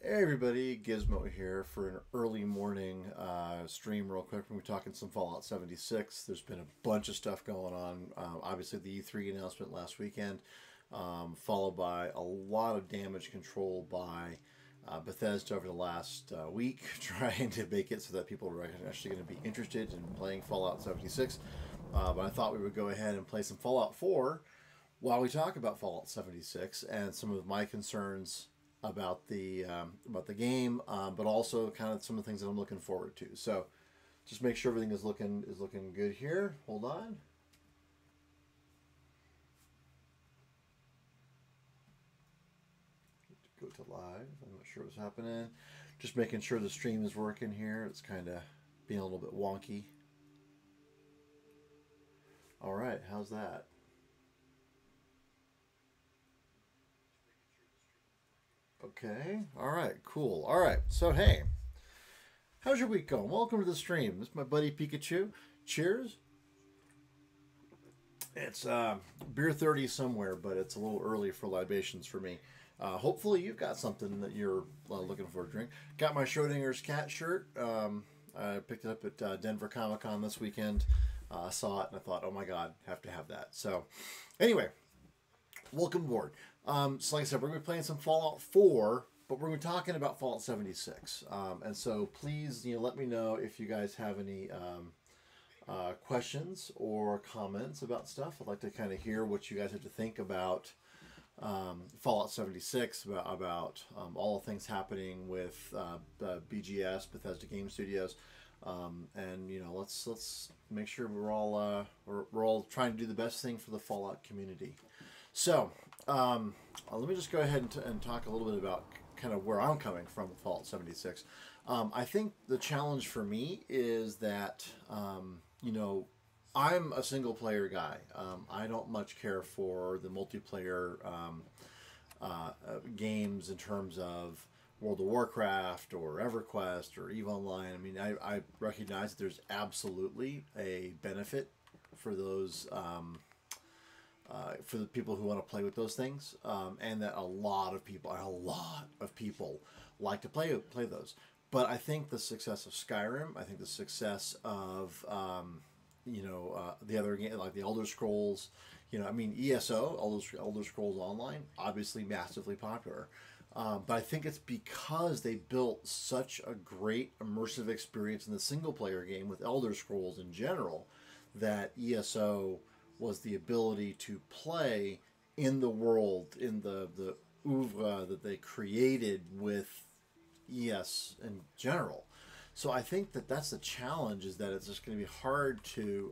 Hey everybody, Gizmo here for an early morning stream real quick. We're talking some Fallout 76. There's been a bunch of stuff going on. Obviously the E3 announcement last weekend, followed by a lot of damage control by Bethesda over the last week, trying to make it so that people are actually going to be interested in playing Fallout 76. But I thought we would go ahead and play some Fallout 4 while we talk about Fallout 76 and some of my concerns about the game, but also kind of some of the things that I'm looking forward to. So, just make sure everything is looking good here. Hold on. Go to live. I'm not sure what's happening. Just making sure the stream is working here. It's kind of being a little bit wonky. All right, how's that? Okay. All right. Cool. All right. So hey, how's your week going? Welcome to the stream. This is my buddy Pikachu. Cheers. It's beer 30 somewhere, but it's a little early for libations for me. Hopefully you've got something that you're looking for to drink. Got my Schrodinger's cat shirt. I picked it up at Denver Comic Con this weekend. I saw it and I thought, oh my God, have to have that. So anyway, welcome aboard. So like I said, we're going to be playing some Fallout 4, but we're going to be talking about Fallout 76. And so please, let me know if you guys have any questions or comments about stuff. I'd like to kind of hear what you guys have to think about Fallout 76, about all the things happening with BGS, Bethesda Game Studios. And let's make sure we're all trying to do the best thing for the Fallout community. So let me just go ahead and talk a little bit about kind of where I'm coming from with Fallout 76. I think the challenge for me is that I'm a single player guy. I don't much care for the multiplayer games in terms of World of Warcraft or EverQuest or EVE Online. I mean, I recognize that there's absolutely a benefit for those for the people who want to play with those things, and that a lot of people like to play those. But I think the success of Skyrim, I think the success of the other game like the Elder Scrolls, ESO, Elder Scrolls Online, obviously massively popular. But I think it's because they built such a great immersive experience in the single player game with Elder Scrolls in general that ESO was the ability to play in the world, in the oeuvre that they created with ES in general. So I think that that's the challenge, is that it's just going to be hard to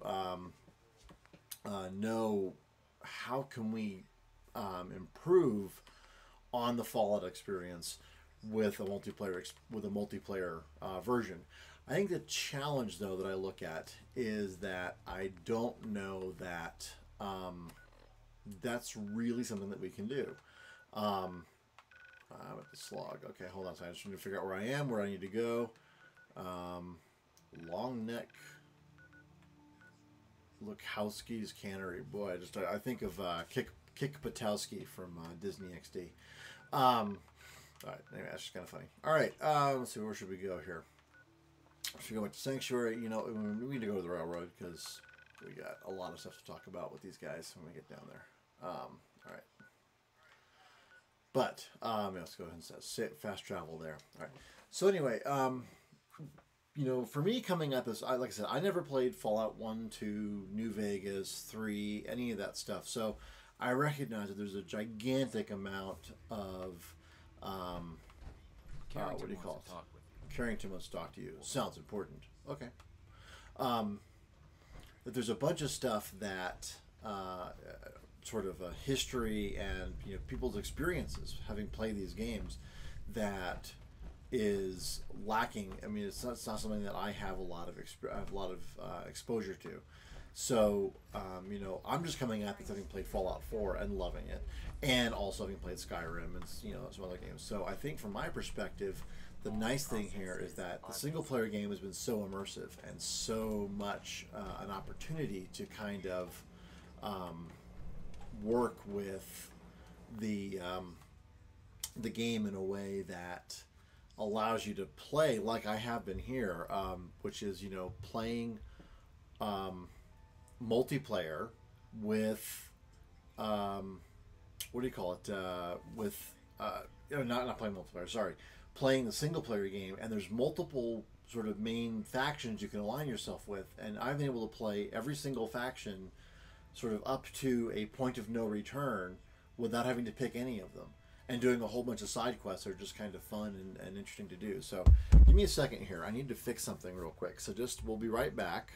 know how can we improve on the Fallout experience with a multiplayer version. I think the challenge, though, that I look at is that I don't know that that's really something that we can do. I'm at the slog. Okay, hold on a second. I just need to figure out where I am, where I need to go. Long neck Lukowski's Cannery. Boy, I think of Kick Patowski from Disney XD. All right, anyway, that's just kind of funny. All right, let's see, where should we go here? Should we go into Sanctuary? We need to go to the railroad because we got a lot of stuff to talk about with these guys when we get down there. All right. But let's go ahead and say fast travel there. All right. So anyway, for me coming up, like I said, I never played Fallout 1, 2, New Vegas, 3, any of that stuff. So I recognize that there's a gigantic amount of what do you call it? Carrington wants to talk to you. Sounds important. Okay. That there's a bunch of stuff that sort of a history and people's experiences having played these games that is lacking. I mean, it's not something that I have a lot of exposure to. So I'm just coming at this having played Fallout 4 and loving it, and also having played Skyrim and some other games. So I think from my perspective, the nice thing here is that the single player game has been so immersive and so much an opportunity to kind of work with the game in a way that allows you to play like I have been here, which is, you know, playing multiplayer with what do you call it? With not playing multiplayer. Sorry, playing the single player game, and there's multiple sort of main factions you can align yourself with, and I've been able to play every single faction sort of up to a point of no return without having to pick any of them. And doing a whole bunch of side quests are just kind of fun and interesting to do. So, give me a second here. I need to fix something real quick. So, we'll be right back.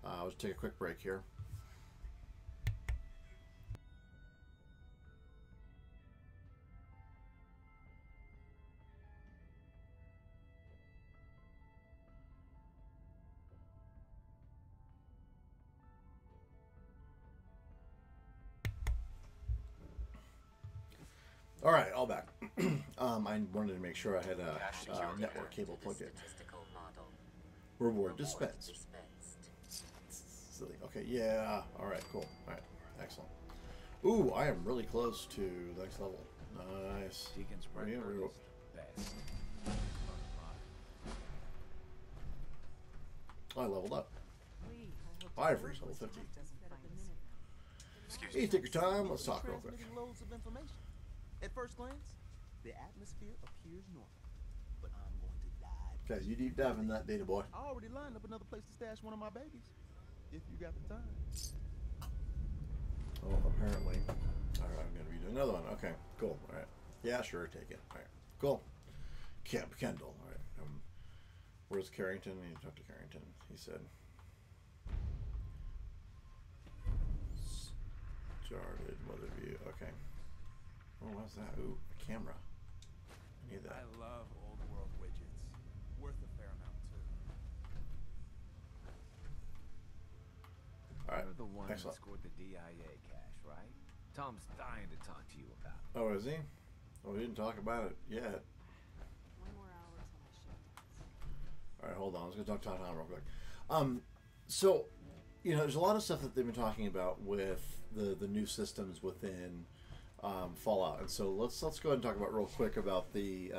I'll just take a quick break here. All right, all back. I wanted to make sure I had a network cable plugged in. Reward dispensed. Silly. Okay, yeah. All right, cool. All right, excellent. Ooh, I am really close to the next level. Nice. I leveled up. Ivory's level 50. Excuse me. Hey, take your time. Let's talk real quick. At first glance, the atmosphere appears normal, but I'm going to dive. Okay, you deep dive in that data, boy. I already lined up another place to stash one of my babies, if you got the time. Oh, apparently. All right, I'm going to be doing another one. Okay, cool. All right. Yeah, sure, take it. All right, cool. Camp Kendall. All right. Where's Carrington? I need to talk to Carrington. He said. Started mother view. Okay. Oh, what's that? Ooh, a camera. I need that. I love old world widgets. Worth a fair amount too. All right. You're the one Excellent. that scored the DIA cash, right? Tom's dying to talk to you about it. Oh, is he? Oh, we didn't talk about it yet. 1 more hour till my shift ends. All right, hold on. I was going to talk to Tom real quick. So, you know, there's a lot of stuff that they've been talking about with the new systems within Fallout, and so let's go ahead and talk about real quick about the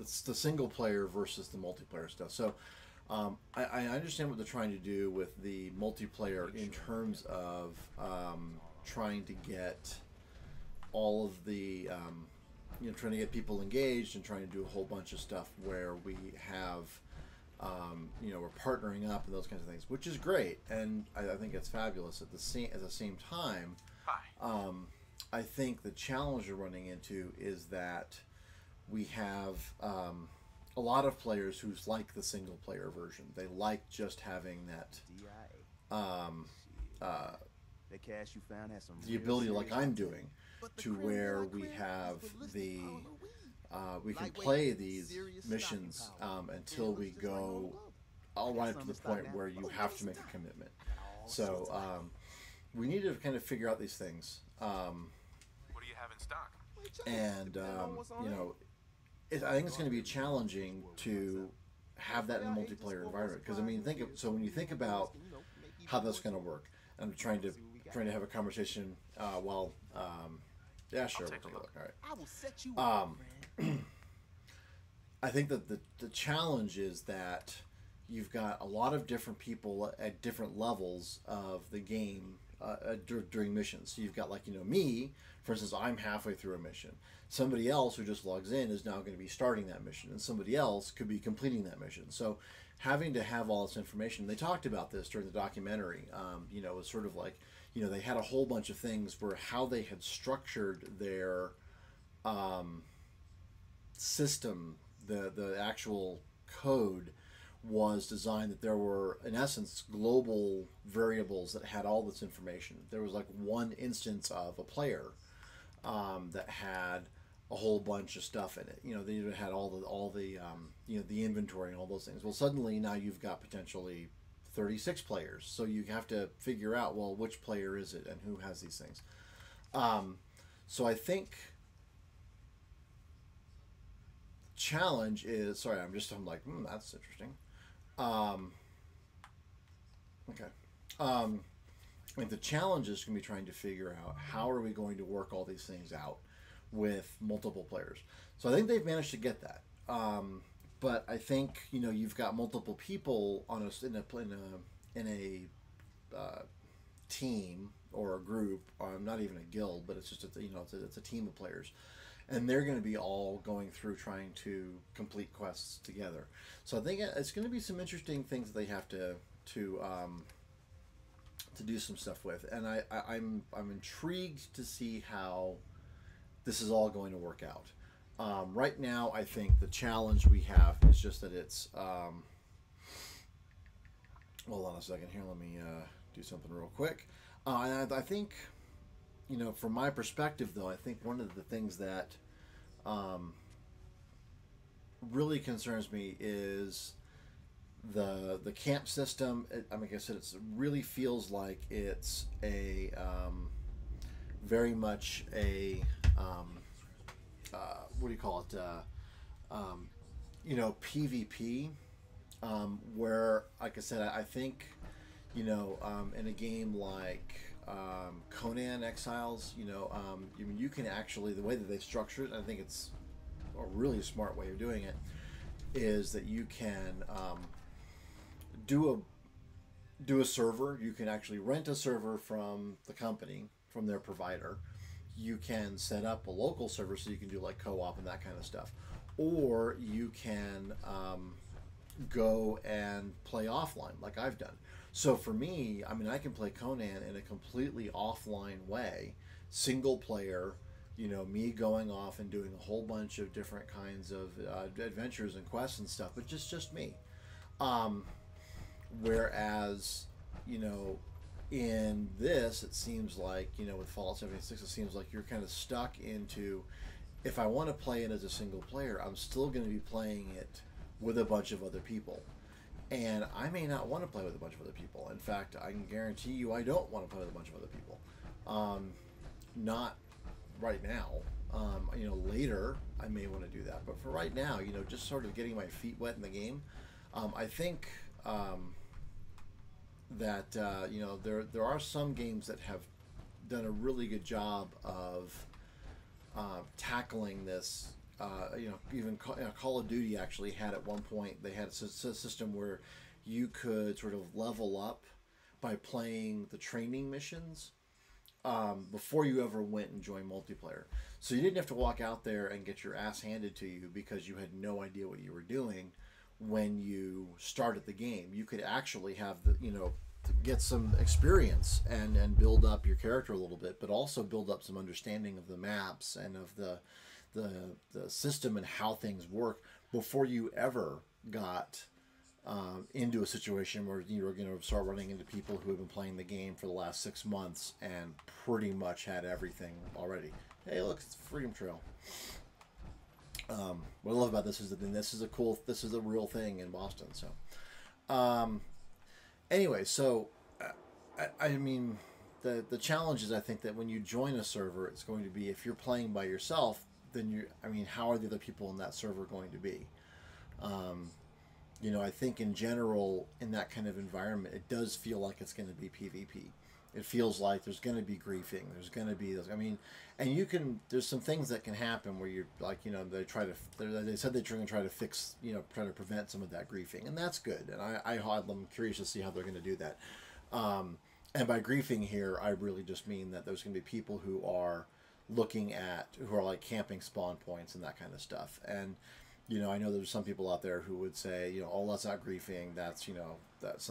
single player versus the multiplayer stuff. So, I understand what they're trying to do with the multiplayer in terms of trying to get all of the trying to get people engaged and trying to do a whole bunch of stuff where we have we're partnering up and those kinds of things, which is great, and I think it's fabulous. At the same time, I think the challenge we're running into is that we have a lot of players who like the single player version. They like just having that the cash you found has some the ability, like I'm doing, to where we have the we can play these missions until we go all right up to the point where you have to make a commitment. So we need to kind of figure out these things. What do you have in stock? And I think it's going to be challenging to have that in a multiplayer environment, because I mean, when you think about how that's going to work. I'm trying to have a conversation while yeah, sure, we'll take a look. All right. I will set you up, friend. I think that the challenge is that you've got a lot of different people at different levels of the game during missions. So you've got, like, me, for instance, I'm halfway through a mission. Somebody else who just logs in is now going to be starting that mission, and somebody else could be completing that mission. So having to have all this information, they talked about this during the documentary. It was sort of like, they had a whole bunch of things where how they had structured their system, the actual code was designed that there were, in essence, global variables that had all this information. There was like one instance of a player that had a whole bunch of stuff in it. They even had all the the inventory and all those things. Well, suddenly now you've got potentially 36 players, so you have to figure out, well, which player is it and who has these things. So I think challenge is, sorry, I'm like, that's interesting. Okay. I think the challenge is going to be trying to figure out how are we going to work all these things out with multiple players. So I think they've managed to get that. But I think you've got multiple people on in a team or a group, not even a guild, but it's just it's a team of players, and they're going to be all going through trying to complete quests together. So I think it's going to be some interesting things that they have to do some stuff with, and I'm intrigued to see how this is all going to work out. Right now, I think the challenge we have is just that it's. Hold on a second here. Let me do something real quick. And I think, from my perspective, though, I think one of the things that really concerns me is the camp system. Like I said, it really feels like it's a very much a what do you call it? PvP, where, like I said, I think, in a game like Conan Exiles, you can actually, the way that they structure it, I think it's a really smart way of doing it, is that you can do a server. You can actually rent a server from the company, from their provider. You can set up a local server so you can do like co-op and that kind of stuff, or you can go and play offline like I've done. So for me, I can play Conan in a completely offline way, single player, me going off and doing a whole bunch of different kinds of adventures and quests and stuff, but just me. Whereas, in this, it seems like, with Fallout 76, it seems like you're kind of stuck into, if I want to play it as a single player, I'm still going to be playing it with a bunch of other people. And I may not want to play with a bunch of other people. In fact, I can guarantee you I don't want to play with a bunch of other people. Not right now. Later I may want to do that. But for right now, just sort of getting my feet wet in the game, I think that there are some games that have done a really good job of tackling this. Even Call of Duty actually had, at one point, they had a system where you could sort of level up by playing the training missions before you ever went and joined multiplayer. So you didn't have to walk out there and get your ass handed to you because you had no idea what you were doing when you started the game. You could actually have get some experience and build up your character a little bit, but also build up some understanding of the maps and of the system and how things work before you ever got into a situation where you were going to start running into people who have been playing the game for the last 6 months and pretty much had everything already. Hey, look, it's Freedom Trail. What I love about this is that this is a real thing in Boston. So, anyway, so the challenge is, I think, that when you join a server, it's going to be, if you're playing by yourself, then how are the other people in that server going to be? I think in general, in that kind of environment, it does feel like it's going to be PvP. It feels like there's going to be griefing. There's going to be and there's some things that can happen where you're like, they said they're going to try to fix, try to prevent some of that griefing, and that's good. And I'm curious to see how they're going to do that. And by griefing here, I really just mean that there's going to be people who are like camping spawn points and that kind of stuff. And I know there's some people out there who would say, oh, that's not griefing, that's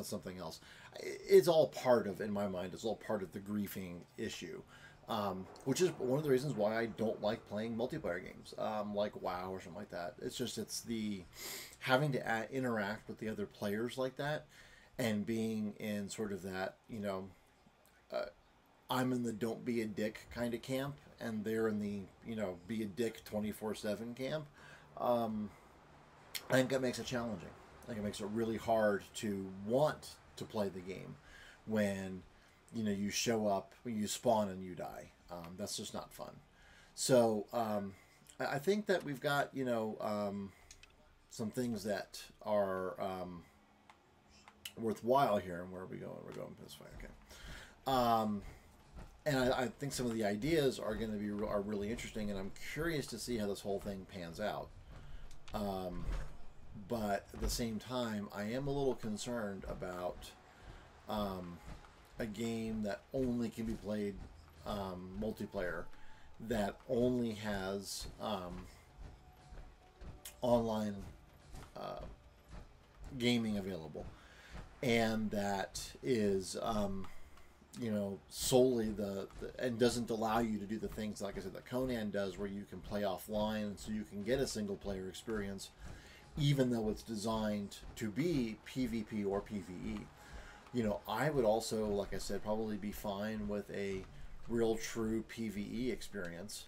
something else. It's all part of, in my mind, it's all part of the griefing issue, which is one of the reasons why I don't like playing multiplayer games, like WoW or something like that. It's the having to interact with the other players like that, and being in sort of that, I'm in the don't be a dick kind of camp, and they're in the, be a dick 24/7 camp. I think that makes it challenging. I think it makes it really hard to want to play the game when, you show up, when you spawn and you die. That's just not fun. So I think that we've got, some things that are worthwhile here. And where are we going? We're going this way. Okay. and I think some of the ideas are going to be are really interesting, and I'm curious to see how this whole thing pans out. But at the same time, I am a little concerned about a game that only can be played multiplayer, that only has online gaming available, and that is you know, solely the and doesn't allow you to do the things, like I said, that Conan does, where you can play offline, so you can get a single player experience, even though it's designed to be PvP or PvE. You know, I would also, like I said, probably be fine with a real true PvE experience.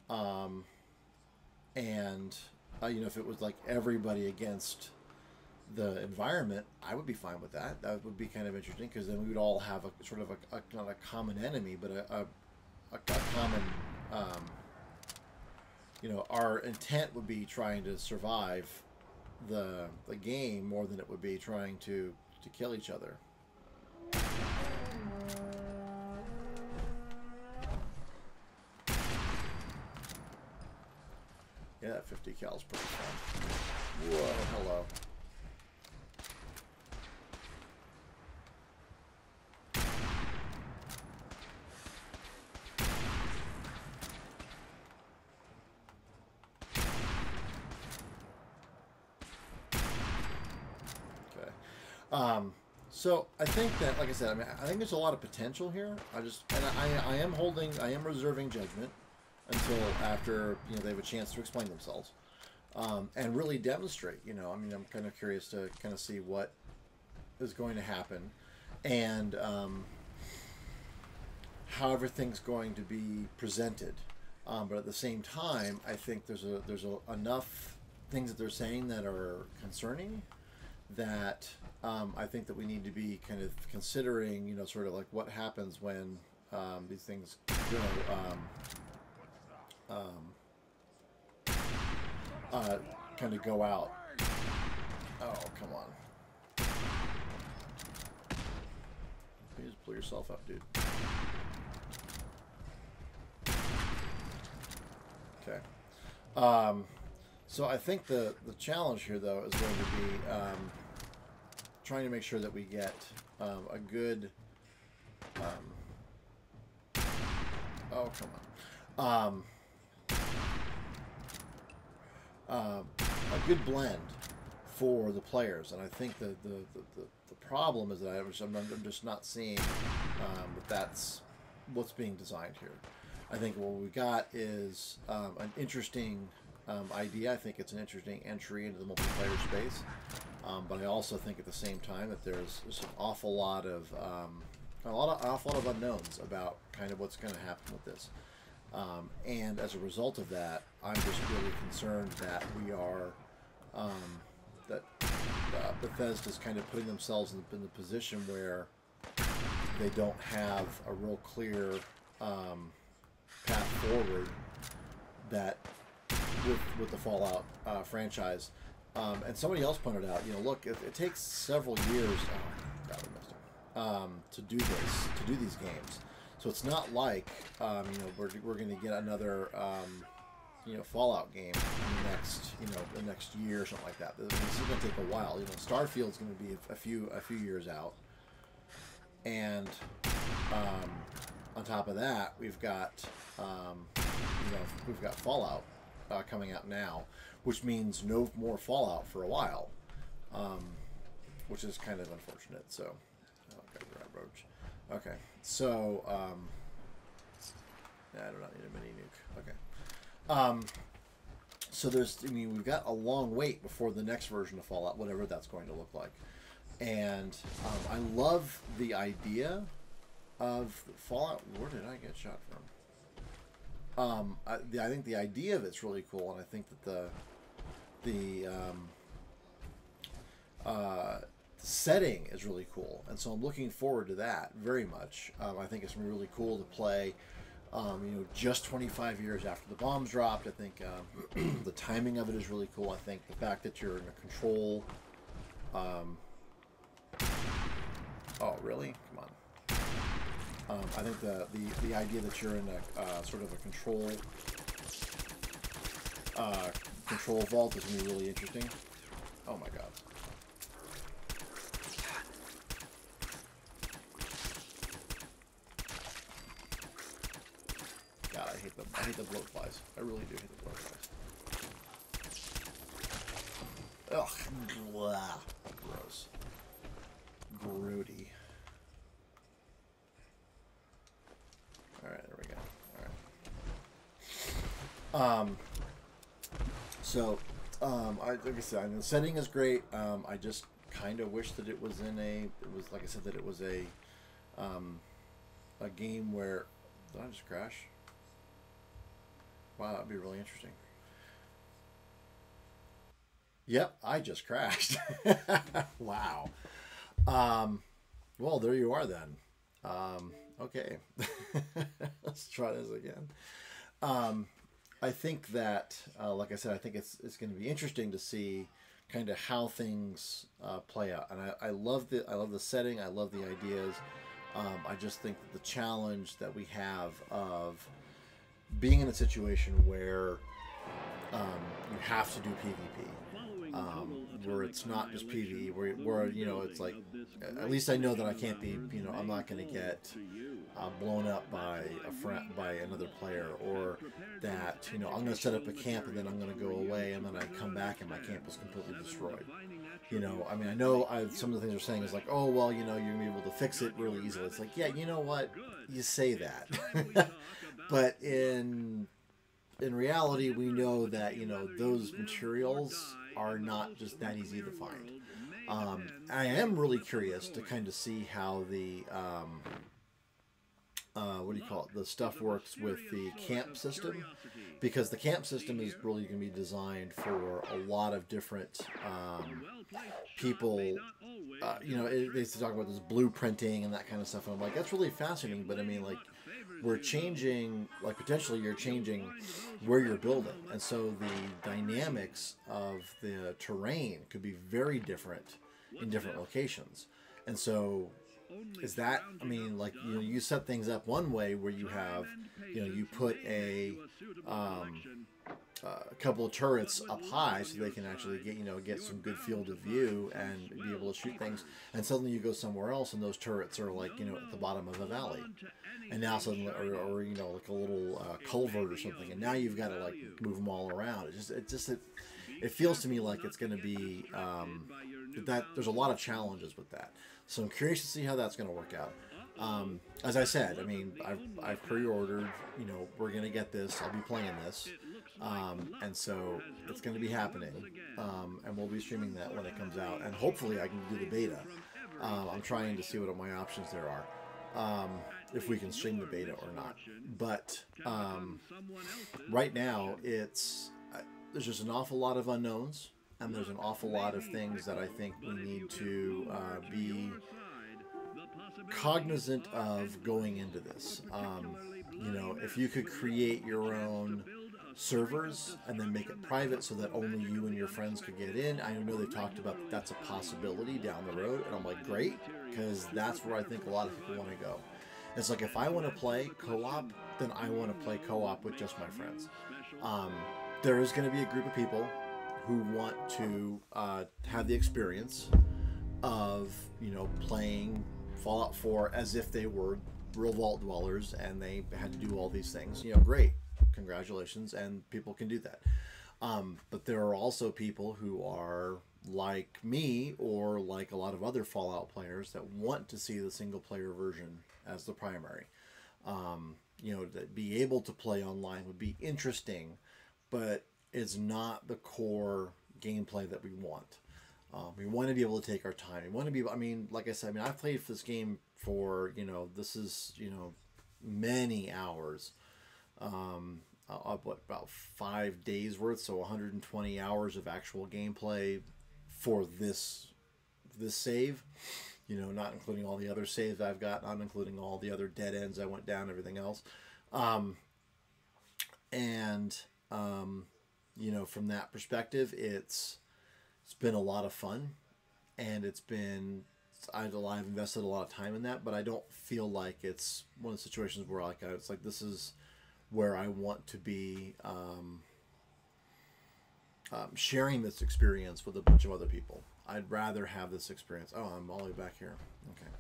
And you know, if it was like everybody against the environment, I would be fine with that. That would be kind of interesting, because then we would all have a sort of a not a common enemy, but a common, you know, our intent would be trying to survive the game more than it would be trying to kill each other. Yeah, that 50 cal is pretty fun. Whoa, hello. So I think that, like I said, I mean, I think there's a lot of potential here. I am reserving judgment until after, you know, they have a chance to explain themselves, and really demonstrate. You know, I mean, I'm kind of curious to kind of see what is going to happen, and how everything's going to be presented. But at the same time, I think there's enough things that they're saying that are concerning, that I think that we need to be kind of considering, you know, sort of like what happens when these things go, kind of go out. Oh, come on. You just pull yourself up, dude. Okay. So I think the challenge here, though, is going to be trying to make sure that we get a good... oh, come on. A good blend for the players, and I think the problem is that I'm just not seeing that that's what's being designed here. I think what we got is an interesting idea. I think it's an interesting entry into the multiplayer space, but I also think at the same time that there's an awful lot of unknowns about kind of what's going to happen with this. And as a result of that, I'm just really concerned that we are, that Bethesda's kind of putting themselves in the position where they don't have a real clear path forward that with the Fallout franchise. And somebody else pointed out, you know, look, it takes several years. Oh, God, I missed him. To do these games. So it's not like, you know, we're going to get another, you know, Fallout game in the next year or something like that. This is going to take a while. You know, Starfield's going to be a few years out, and on top of that, we've got, you know, we've got Fallout coming out now, which means no more Fallout for a while, which is kind of unfortunate. So, oh, got to grab Roach. Okay, so yeah, I do not need a mini nuke. Okay, so I mean, we've got a long wait before the next version of Fallout, whatever that's going to look like, and I love the idea of Fallout. Where did I get shot from? I think the idea of it's really cool, and I think that the setting is really cool, and so I'm looking forward to that very much. I think it's going to be really cool to play, you know, just 25 years after the bombs dropped. I think the timing of it is really cool. I think the fact that you're in a control... oh, really? Come on. I think the idea that you're in a sort of a control vault is going to be really interesting. Oh my god. God, I hate the blowflies. I really do hate the blowflies. Ugh, blah. Gross. Grody. Alright, there we go. Alright. Like I said, I mean, the setting is great. I just kind of wish that it was like I said, that it was a game where, did I just crash? Wow, that'd be really interesting. Yep, I just crashed. Wow. Well, there you are then. Okay. Let's try this again. I think that, like I said, I think it's going to be interesting to see kind of how things play out. And I love the setting. I love the ideas. I just think that the challenge that we have of being in a situation where you have to do PvP, where it's not just PvE, where you know, it's like, at least I know that I can't be, you know, I'm not going to get blown up by another player, or that, you know, I'm going to set up a camp and then I'm going to go away and then I come back and my camp is completely destroyed. You know, I mean, I know some of the things they're saying is like, oh, well, you know, you're going to be able to fix it really easily. It's like, yeah, you know what? You say that. But in reality, we know that, you know, those materials are not just that easy to find. I am really curious to kind of see how the what do you call it? The stuff works with the camp system, because the camp system is really going to be designed for a lot of different people. You know, they used to talk about this blueprinting and that kind of stuff, and I'm like, that's really fascinating. But I mean, like, we're changing, like, potentially you're changing where you're building, and so the dynamics of the terrain could be very different in different locations. And so is that, I mean, like, you know, you set things up one way where you have, you know, you put a couple of turrets up high so they can actually get, you know, get some good field of view and be able to shoot things, and suddenly you go somewhere else and those turrets are, like, you know, at the bottom of a valley, and now suddenly, or you know, like a little culvert or something, and now you've got to, like, move them all around. It feels to me like it's going to be that there's a lot of challenges with that. So I'm curious to see how that's going to work out. As I said, I mean, I've pre-ordered, you know, we're going to get this, I'll be playing this, and so it's going to be happening, and we'll be streaming that when it comes out, and hopefully I can do the beta. I'm trying to see what my options there are, if we can stream the beta or not. But right now, there's just an awful lot of unknowns, and there's an awful lot of things that I think we need to be cognizant of going into this. You know, if you could create your own servers and then make it private so that only you and your friends could get in. I know they've talked about that's a possibility down the road, and I'm like, great, because that's where I think a lot of people want to go. It's like, if I want to play co-op, then I want to play co-op with just my friends. There is going to be a group of people who want to have the experience of, you know, playing Fallout 4 as if they were real vault dwellers and they had to do all these things. You know, great, congratulations, and people can do that. But there are also people who are like me, or like a lot of other Fallout players, that want to see the single player version as the primary. You know, to be able to play online would be interesting, but it's not the core gameplay that we want. We want to be able to take our time. We want to be, I mean, like I said, I mean, I've played this game for, you know, this is, you know, many hours. About 5 days worth, so 120 hours of actual gameplay for this save. You know, not including all the other saves I've got, not including all the other dead ends I went down, everything else. You know, from that perspective, it's been a lot of fun, and it's been I've invested a lot of time in that, but I don't feel like it's one of the situations where like it's like this is where I want to be sharing this experience with a bunch of other people. I'd rather have this experience. Oh, I'm all the way back here. Okay.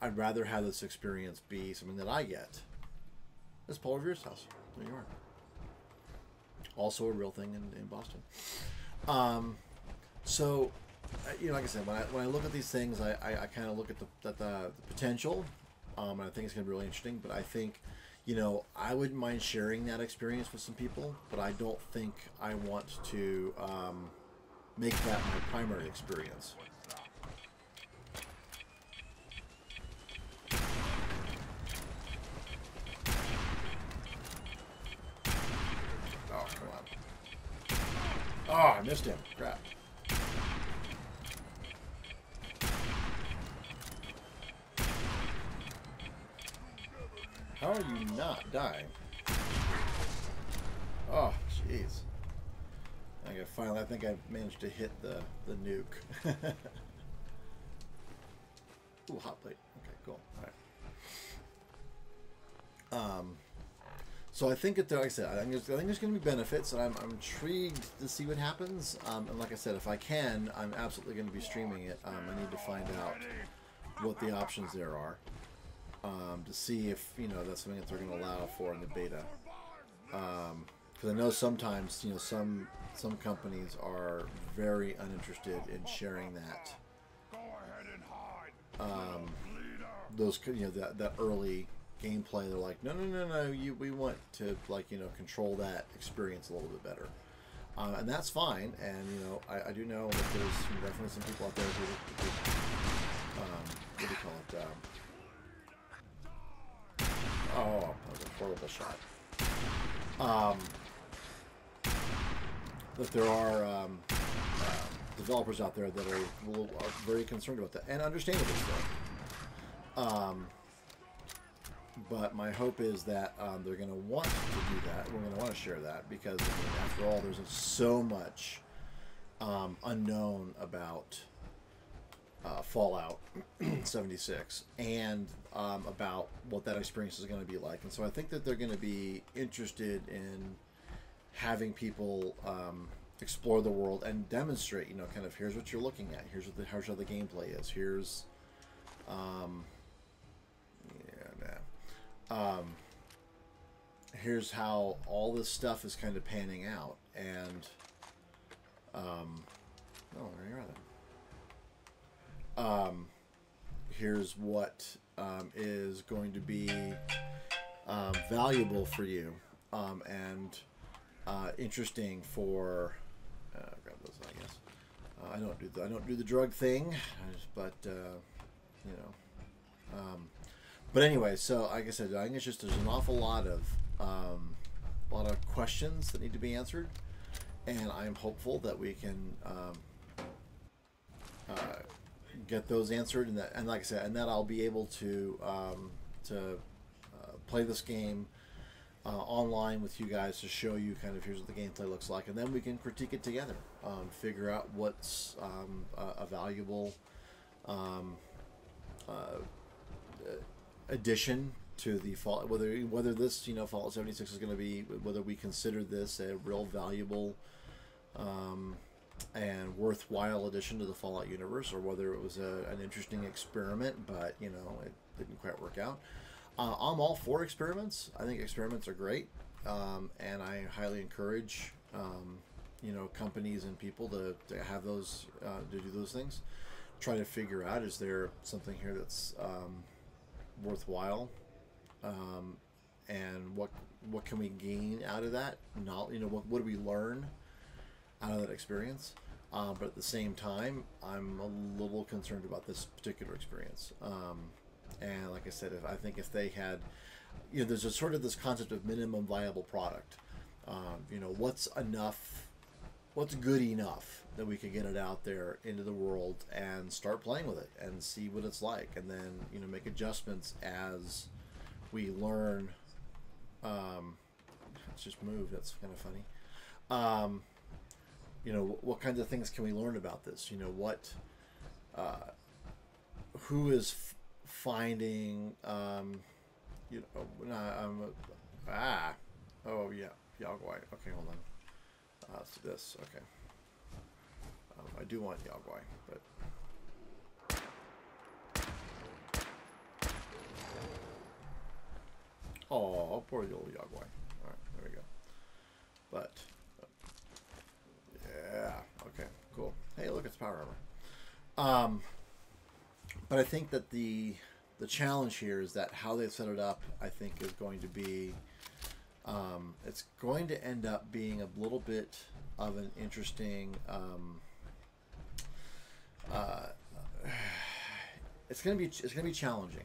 I'd rather have this experience be something that I get. It's Paul Revere's house. There you are. Also a real thing in Boston. So, you know, like I said, when I look at these things, I kind of look at the potential, and I think it's going to be really interesting. But I think, you know, I wouldn't mind sharing that experience with some people, but I don't think I want to make that my primary experience. Oh, come on. Oh, I missed him. Crap. How are you not dying? Oh, jeez. I think I managed to hit the nuke. Ooh, hot plate. Okay, cool. All right. So I think like I said, I think there's going to be benefits, and I'm intrigued to see what happens. And like I said, if I can, I'm absolutely going to be streaming it. I need to find out what the options there are. To see if, you know, that's something that they're going to allow for in the beta. Because I know sometimes, you know, some companies are very uninterested in sharing that. Those, you know, that early gameplay. They're like, no, we want to, like, you know, control that experience a little bit better. And that's fine. And, you know, I do know that there's definitely some people out there who what do you call it? Oh, that was a horrible shot. That there are developers out there that are very concerned about that, and understandably so. But my hope is that they're going to want to do that. We're going to want to share that because, I mean, after all, there's so much unknown about Fallout 76 and about what that experience is going to be like. And so I think that they're going to be interested in having people explore the world and demonstrate, you know, kind of, here's what you're looking at, here's how the gameplay is, here's here's how all this stuff is kind of panning out. And oh, there you are then. Here's what is going to be valuable for you and interesting for grab those, I guess. I don't do the drug thing, but you know. But anyway, so like I said, I think it's just there's an awful lot of questions that need to be answered, and I'm hopeful that we can get those answered, and like I said, and that I'll be able to play this game online with you guys to show you kind of here's what the gameplay looks like, and then we can critique it together, figure out what's a valuable addition to the Fallout, whether this, you know, Fallout 76 is going to be, whether we consider this a real valuable and worthwhile addition to the Fallout universe, or whether it was an interesting experiment, but, you know, it didn't quite work out. I'm all for experiments. I think experiments are great, and I highly encourage you know, companies and people to have those to do those things. Try to figure out, is there something here that's worthwhile, and what can we gain out of that? Not, you know, what do we learn out of that experience? But at the same time, I'm a little concerned about this particular experience. And like I said, I think if they had, you know, there's a sort of this concept of minimum viable product. You know, what's good enough that we could get it out there into the world and start playing with it and see what it's like, and then, you know, make adjustments as we learn. It's just moved. That's kind of funny. You know, what kinds of things can we learn about this? You know, who is finding, you know, oh yeah, Yagwai. Okay, hold on. Let's do this. Okay. I do want Yagwai, but. Oh, poor the old Yagwai. Alright, there we go. But, yeah, okay, cool. Hey, look, it's power armor. But I think that the challenge here is that how they set it up, I think, is going to be, it's going to end up being a little bit of an interesting, it's gonna be challenging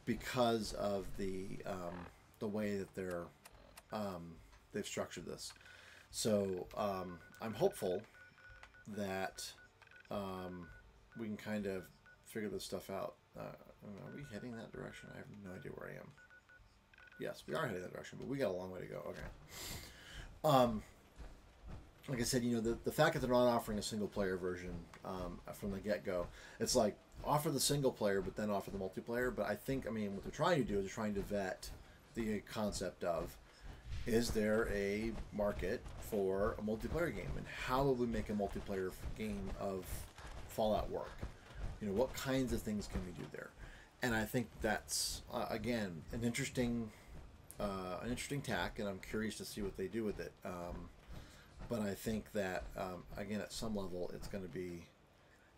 because of the way that they've structured this. So I'm hopeful that we can kind of figure this stuff out. Are we heading that direction? I have no idea where I am. Yes, we are heading that direction, but we got a long way to go. Okay. Like I said, you know, the fact that they're not offering a single player version from the get-go, it's like offer the single player, but then offer the multiplayer. But I think, I mean, what they're trying to do is they're trying to vet the concept of, is there a market for a multiplayer game, and how will we make a multiplayer game of Fallout work? You know, what kinds of things can we do there? And I think that's again an interesting tack, and I'm curious to see what they do with it. But I think that again, at some level, it's going to be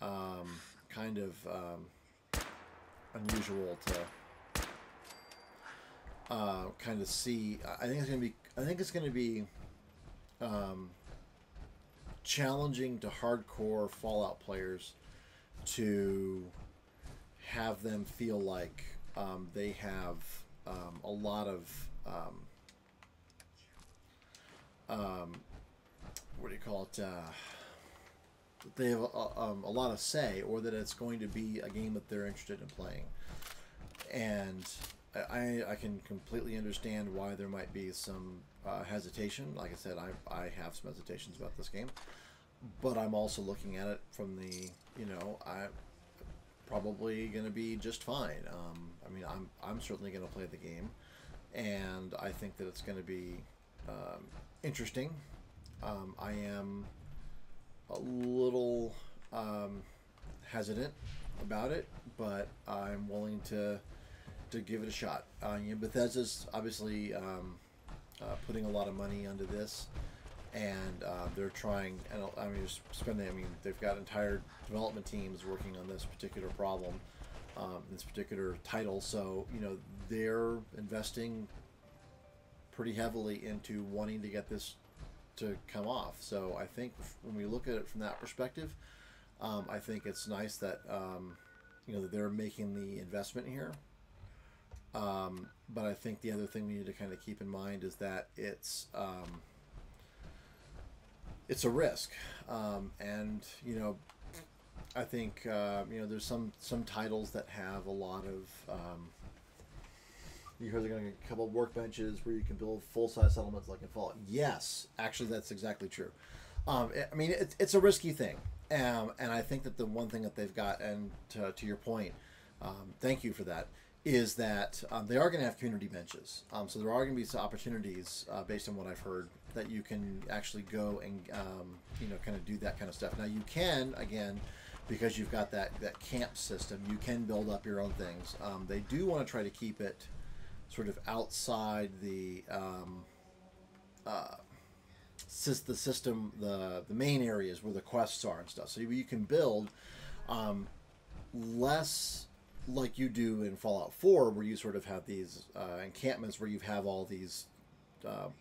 kind of unusual to kind of see. I think it's going to be challenging to hardcore Fallout players to have them feel like they have a lot of what do you call it? They have a lot of say, or that it's going to be a game that they're interested in playing. And I can completely understand why there might be some hesitation. Like I said, I have some hesitations about this game, but I'm also looking at it from the, you know, I'm probably going to be just fine. I mean, I'm certainly going to play the game, and I think that it's going to be interesting. I am a little hesitant about it, but I'm willing to give it a shot. You know, Bethesda's obviously putting a lot of money into this, and they're trying. And I mean, they've got entire development teams working on this particular problem, this particular title. So you know, they're investing pretty heavily into wanting to get this to come off. So I think when we look at it from that perspective, I think it's nice that you know, that they're making the investment here. But I think the other thing we need to kind of keep in mind is that it's a risk, and you know, I think you know, there's some titles that have a lot of you heard they're going to get a couple of workbenches where you can build full-size settlements like in Fallout. Yes, actually, that's exactly true. I mean, it's a risky thing, and I think that the one thing that they've got, and to your point, thank you for that, is that they are going to have community benches. So there are going to be some opportunities, based on what I've heard, that you can actually go and you know, kind of do that kind of stuff. Now you can, again, because you've got that camp system, you can build up your own things. They do want to try to keep it sort of outside the system, the main areas where the quests are and stuff. So you can build less like you do in Fallout 4, where you sort of have these encampments where you have all these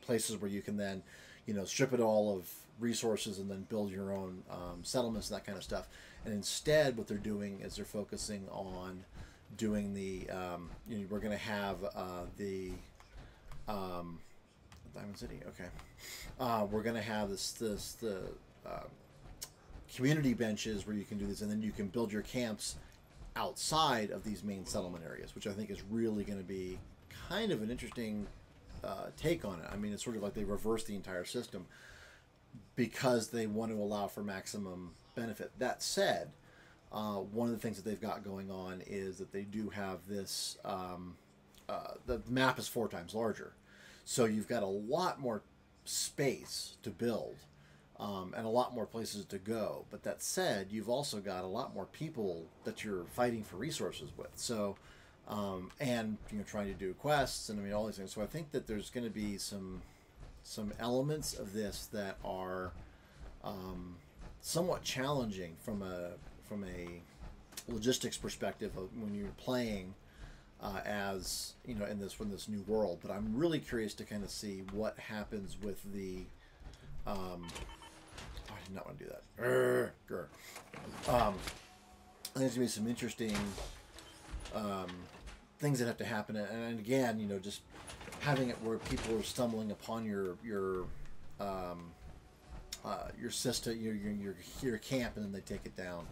places where you can then, you know, strip it all of resources and then build your own settlements and that kind of stuff. And instead, what they're doing is they're focusing on doing the you know, we're going to have the Diamond City. Okay, we're going to have the community benches where you can do this, and then you can build your camps outside of these main settlement areas, which I think is really going to be kind of an interesting take on it. I mean, it's sort of like they reverse the entire system because they want to allow for maximum benefit. That said, one of the things that they've got going on is that they do have this. The map is 4 times larger, so you've got a lot more space to build, and a lot more places to go. But that said, you've also got a lot more people that you're fighting for resources with. So, and trying to do quests and all these things. So I think that there's going to be some elements of this that are somewhat challenging from a logistics perspective of when you're playing as in this new world. But I'm really curious to kind of see what happens with the I did not want to do that. I think there's gonna be some interesting things that have to happen, and again, just having it where people are stumbling upon your system, your camp, and then they take it down.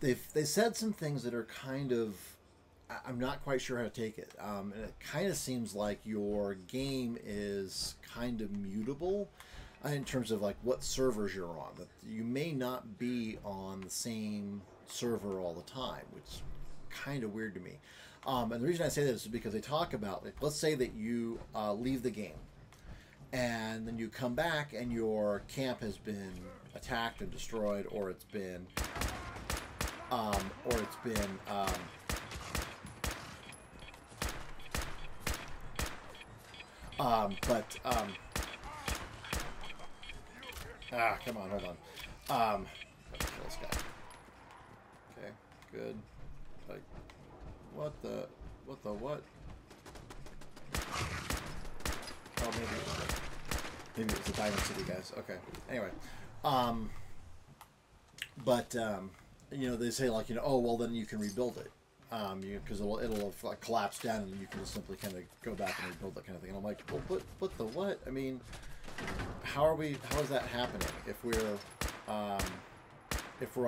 They said some things that are kind of, I'm not quite sure how to take it. And it kind of seems like your game is kind of mutable in terms of like what servers you're on. That you may not be on the same server all the time, which is kind of weird to me. And the reason I say that is because they talk about, like, let's say that you leave the game, and then you come back and your camp has been attacked and destroyed, or it's been come on, hold on. Let's kill this guy. Okay, good. Like, what? Oh, maybe it was the Diamond City guys. Okay. Anyway, they say like, oh well, then you can rebuild it, because it'll have like collapsed down, and you can just simply kind of go back and rebuild that kind of thing. And I'm like, well, what the what? I mean, how is that happening if we're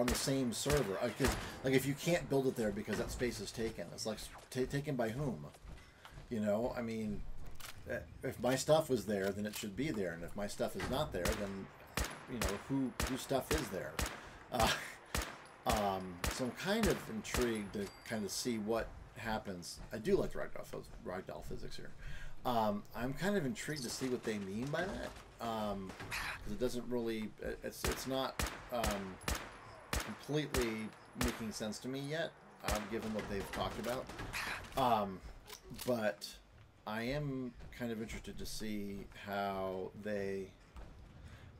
on the same server? Because like if you can't build it there because that space is taken, it's like taken by whom? I mean, if my stuff was there, then it should be there, and if my stuff is not there, then whose stuff is there? So I'm kind of intrigued to kind of see what happens. I do like the ragdoll physics here. I'm kind of intrigued to see what they mean by that, because it doesn't really, it's not completely making sense to me yet, given what they've talked about. But I am kind of interested to see how they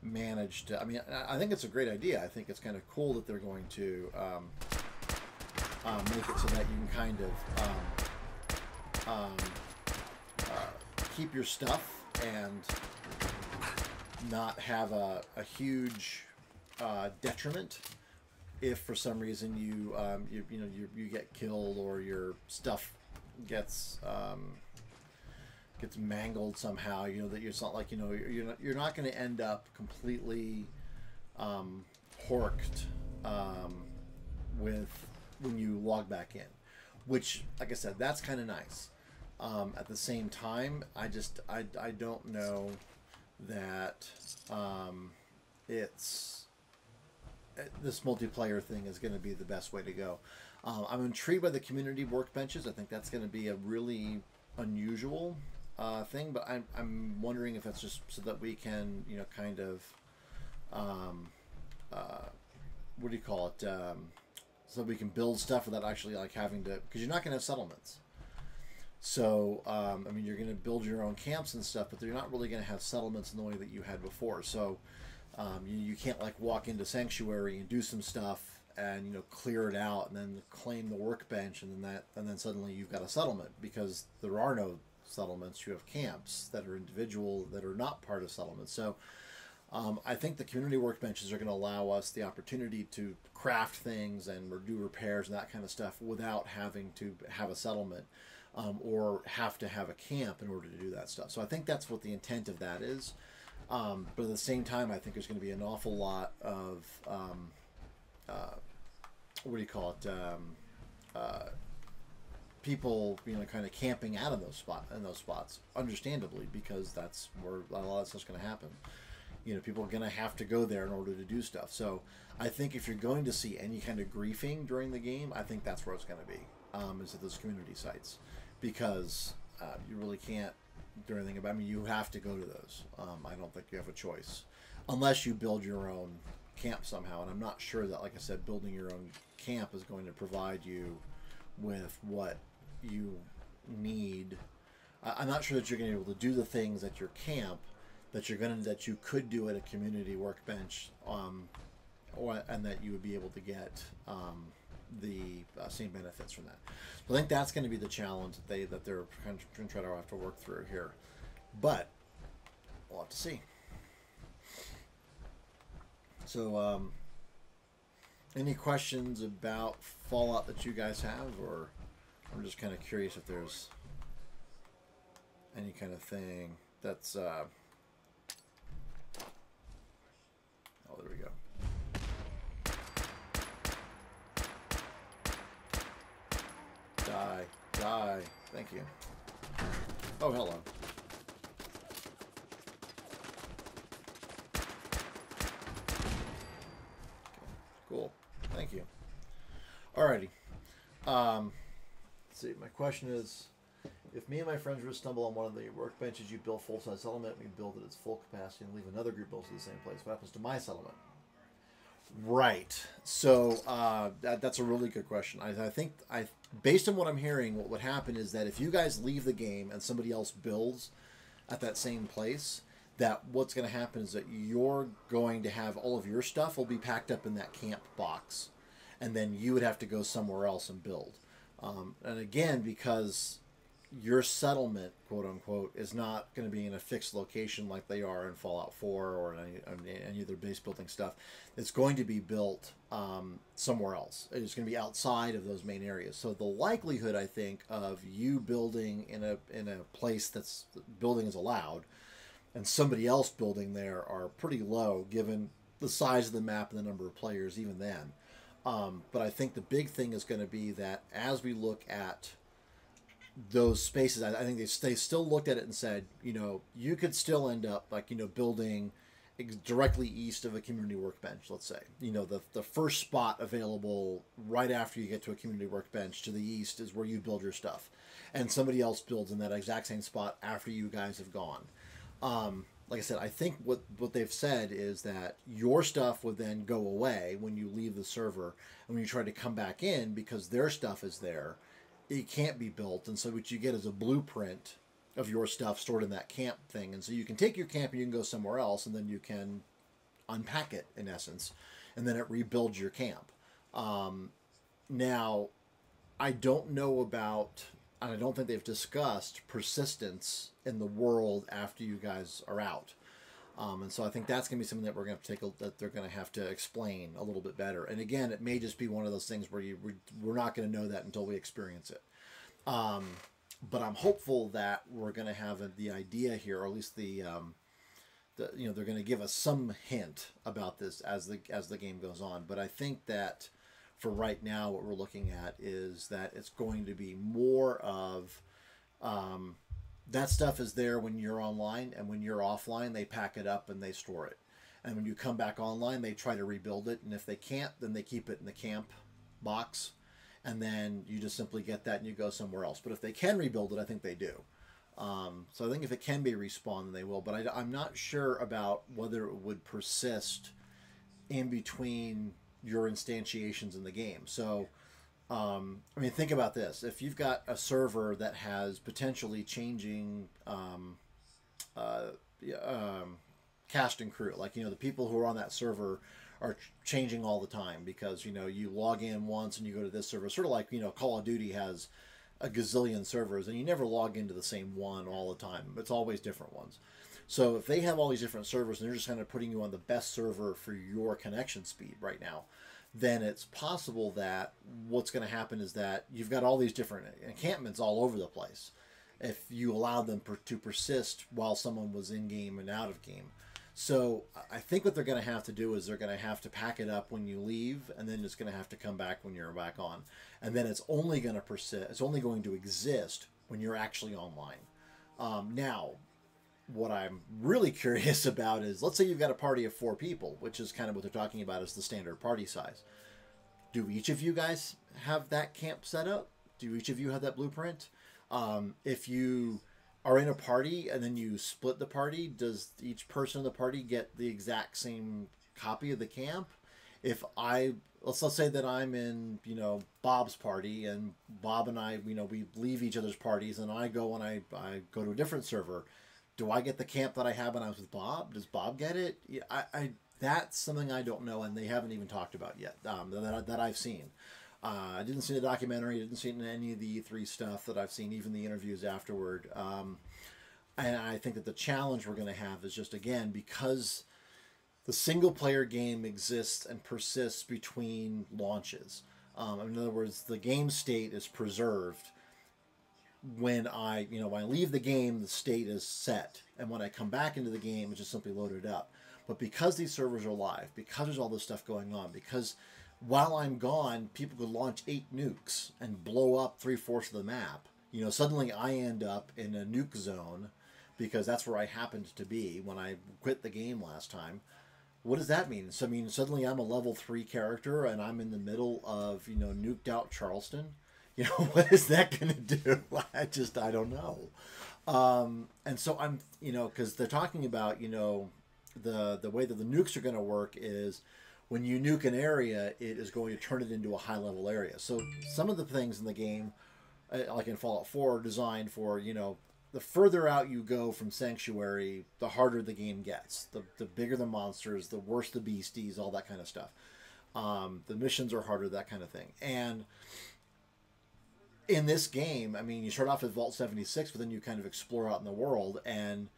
manage to. I mean, I think it's a great idea. I think it's kind of cool that they're going to make it so that you can kind of keep your stuff and not have a huge detriment if for some reason you get killed, or your stuff gets mangled somehow. That it's not like you're not going to end up completely horked with when you log back in, which, like I said, that's kind of nice. At the same time, I don't know that this multiplayer thing is going to be the best way to go. I'm intrigued by the community workbenches. I think that's going to be a really unusual thing, but I'm wondering if that's just so that we can kind of what do you call it, so that we can build stuff without actually like having to, because you're not going to have settlements. So I mean, you're going to build your own camps and stuff, but you're not really going to have settlements in the way that you had before. So you can't like walk into Sanctuary and do some stuff and clear it out and then claim the workbench, and then suddenly you've got a settlement, because there are no settlements. You have camps that are individual, that are not part of settlements. So I think the community workbenches are going to allow us the opportunity to craft things and do repairs and that kind of stuff without having to have a settlement, or have to have a camp in order to do that stuff. So I think that's what the intent of that is. But at the same time, I think there's going to be an awful lot of what do you call it? People, kind of camping out of those spots, understandably, because that's where a lot of stuff's going to happen. You know, people are going to have to go there in order to do stuff. So I think if you're going to see any kind of griefing during the game, I think that's where it's going to be, is at those community sites. Because you really can't do anything about it. I mean, you have to go to those. I don't think you have a choice. Unless you build your own camp somehow. And I'm not sure that, like I said, building your own camp is going to provide you with what you need. I'm not sure that you're going to be able to do the things at your camp that you could do at a community workbench, and that you would be able to get the same benefits from that. So I think that's going to be the challenge that they're going to try to have to work through here. But we'll have to see. So, any questions about Fallout that you guys have, or I'm just kind of curious if there's any kind of thing that's oh, there we go. Die. Thank you. Oh, hello. Okay, cool. Thank you. Alrighty. Let's see. My question is, if me and my friends were to stumble on one of the workbenches you built full-size settlement, we build it at its full capacity and leave another group built to the same place. What happens to my settlement? Right. So that's a really good question. I think based on what I'm hearing, what would happen is that if you guys leave the game and somebody else builds at that same place, that what's going to happen is that you're going to have all of your stuff will be packed up in that camp box, and then you would have to go somewhere else and build. And again, because your settlement, quote unquote, is not going to be in a fixed location like they are in Fallout 4 or any of their base building stuff. It's going to be built somewhere else. It's going to be outside of those main areas. So the likelihood, I think, of you building in a place that's building is allowed and somebody else building there are pretty low given the size of the map and the number of players even then. But I think the big thing is going to be that as we look at those spaces, I think they still looked at it and said, you know, you could still end up like, you know, building directly east of a community workbench, let's say. You know, the first spot available right after you get to a community workbench to the east is where you build your stuff. And somebody else builds in that exact same spot after you guys have gone. Like I said, I think what they've said is that your stuff would then go away when you leave the server. And when you try to come back in, because their stuff is there, it can't be built, and so what you get is a blueprint of your stuff stored in that camp thing, and so you can take your camp and you can go somewhere else, and then you can unpack it in essence, and then it rebuilds your camp. Now, I don't know about, and I don't think they've discussed persistence in the world after you guys are out. And so I think that's going to be something that we're going to that they're going to have to explain a little bit better. And again, it may just be one of those things where we're not going to know that until we experience it. But I'm hopeful that we're going to have the idea here, or at least the you know, they're going to give us some hint about this as the game goes on. But I think that for right now, what we're looking at is that it's going to be more of that stuff is there when you're online, and when you're offline, they pack it up and they store it. And when you come back online, they try to rebuild it. And if they can't, then they keep it in the camp box. And then you just simply get that and you go somewhere else. But if they can rebuild it, I think they do. So I think if it can be respawned, then they will. But I'm not sure about whether it would persist in between your instantiations in the game. So, I mean, think about this. If you've got a server that has potentially changing cast and crew, like, you know, the people who are on that server are changing all the time because, you know, you log in once and you go to this server, sort of like, you know, Call of Duty has a gazillion servers and you never log into the same one all the time. It's always different ones. So if they have all these different servers and they're just kind of putting you on the best server for your connection speed right now, then it's possible that what's going to happen is that you've got all these different encampments all over the place if you allow them to persist while someone was in game and out of game. So I think what they're going to have to do is they're going to have to pack it up when you leave, and then it's going to have to come back when you're back on. And then it's only going to persist. It's only going to exist when you're actually online. Now, what I'm really curious about is, let's say you've got a party of 4 people, which is kind of what they're talking about as the standard party size. Do each of you guys have that camp set up? Do each of you have that blueprint? If you are in a party and then you split the party, does each person in the party get the exact same copy of the camp? If let's say that I'm in, Bob's party, and Bob and I, we leave each other's parties, and I go and I go to a different server. Do I get the camp that I had when I was with Bob? Does Bob get it? Yeah, that's something I don't know, and they haven't even talked about yet, that I've seen. I didn't see the documentary, didn't see it in any of the E3 stuff that I've seen, even the interviews afterward. And I think that the challenge we're going to have is just, again, because the single-player game exists and persists between launches. In other words, the game state is preserved. When I leave the game, the state is set. And when I come back into the game, it's just simply loaded up. But because these servers are live, because there's all this stuff going on, because while I'm gone, people could launch 8 nukes and blow up 3/4 of the map. Suddenly I end up in a nuke zone because that's where I happened to be when I quit the game last time. What does that mean? So, suddenly I'm a level 3 character and I'm in the middle of, nuked out Charleston. What is that going to do? I don't know. And so I'm, because they're talking about, the way that the nukes are going to work is when you nuke an area, it is going to turn it into a high level area. So some of the things in the game, like in Fallout 4, are designed for, the further out you go from Sanctuary, the harder the game gets. The bigger the monsters, the worse the beasties, all that kind of stuff. The missions are harder, that kind of thing. And in this game, you start off at Vault 76, but then you kind of explore out in the world. And,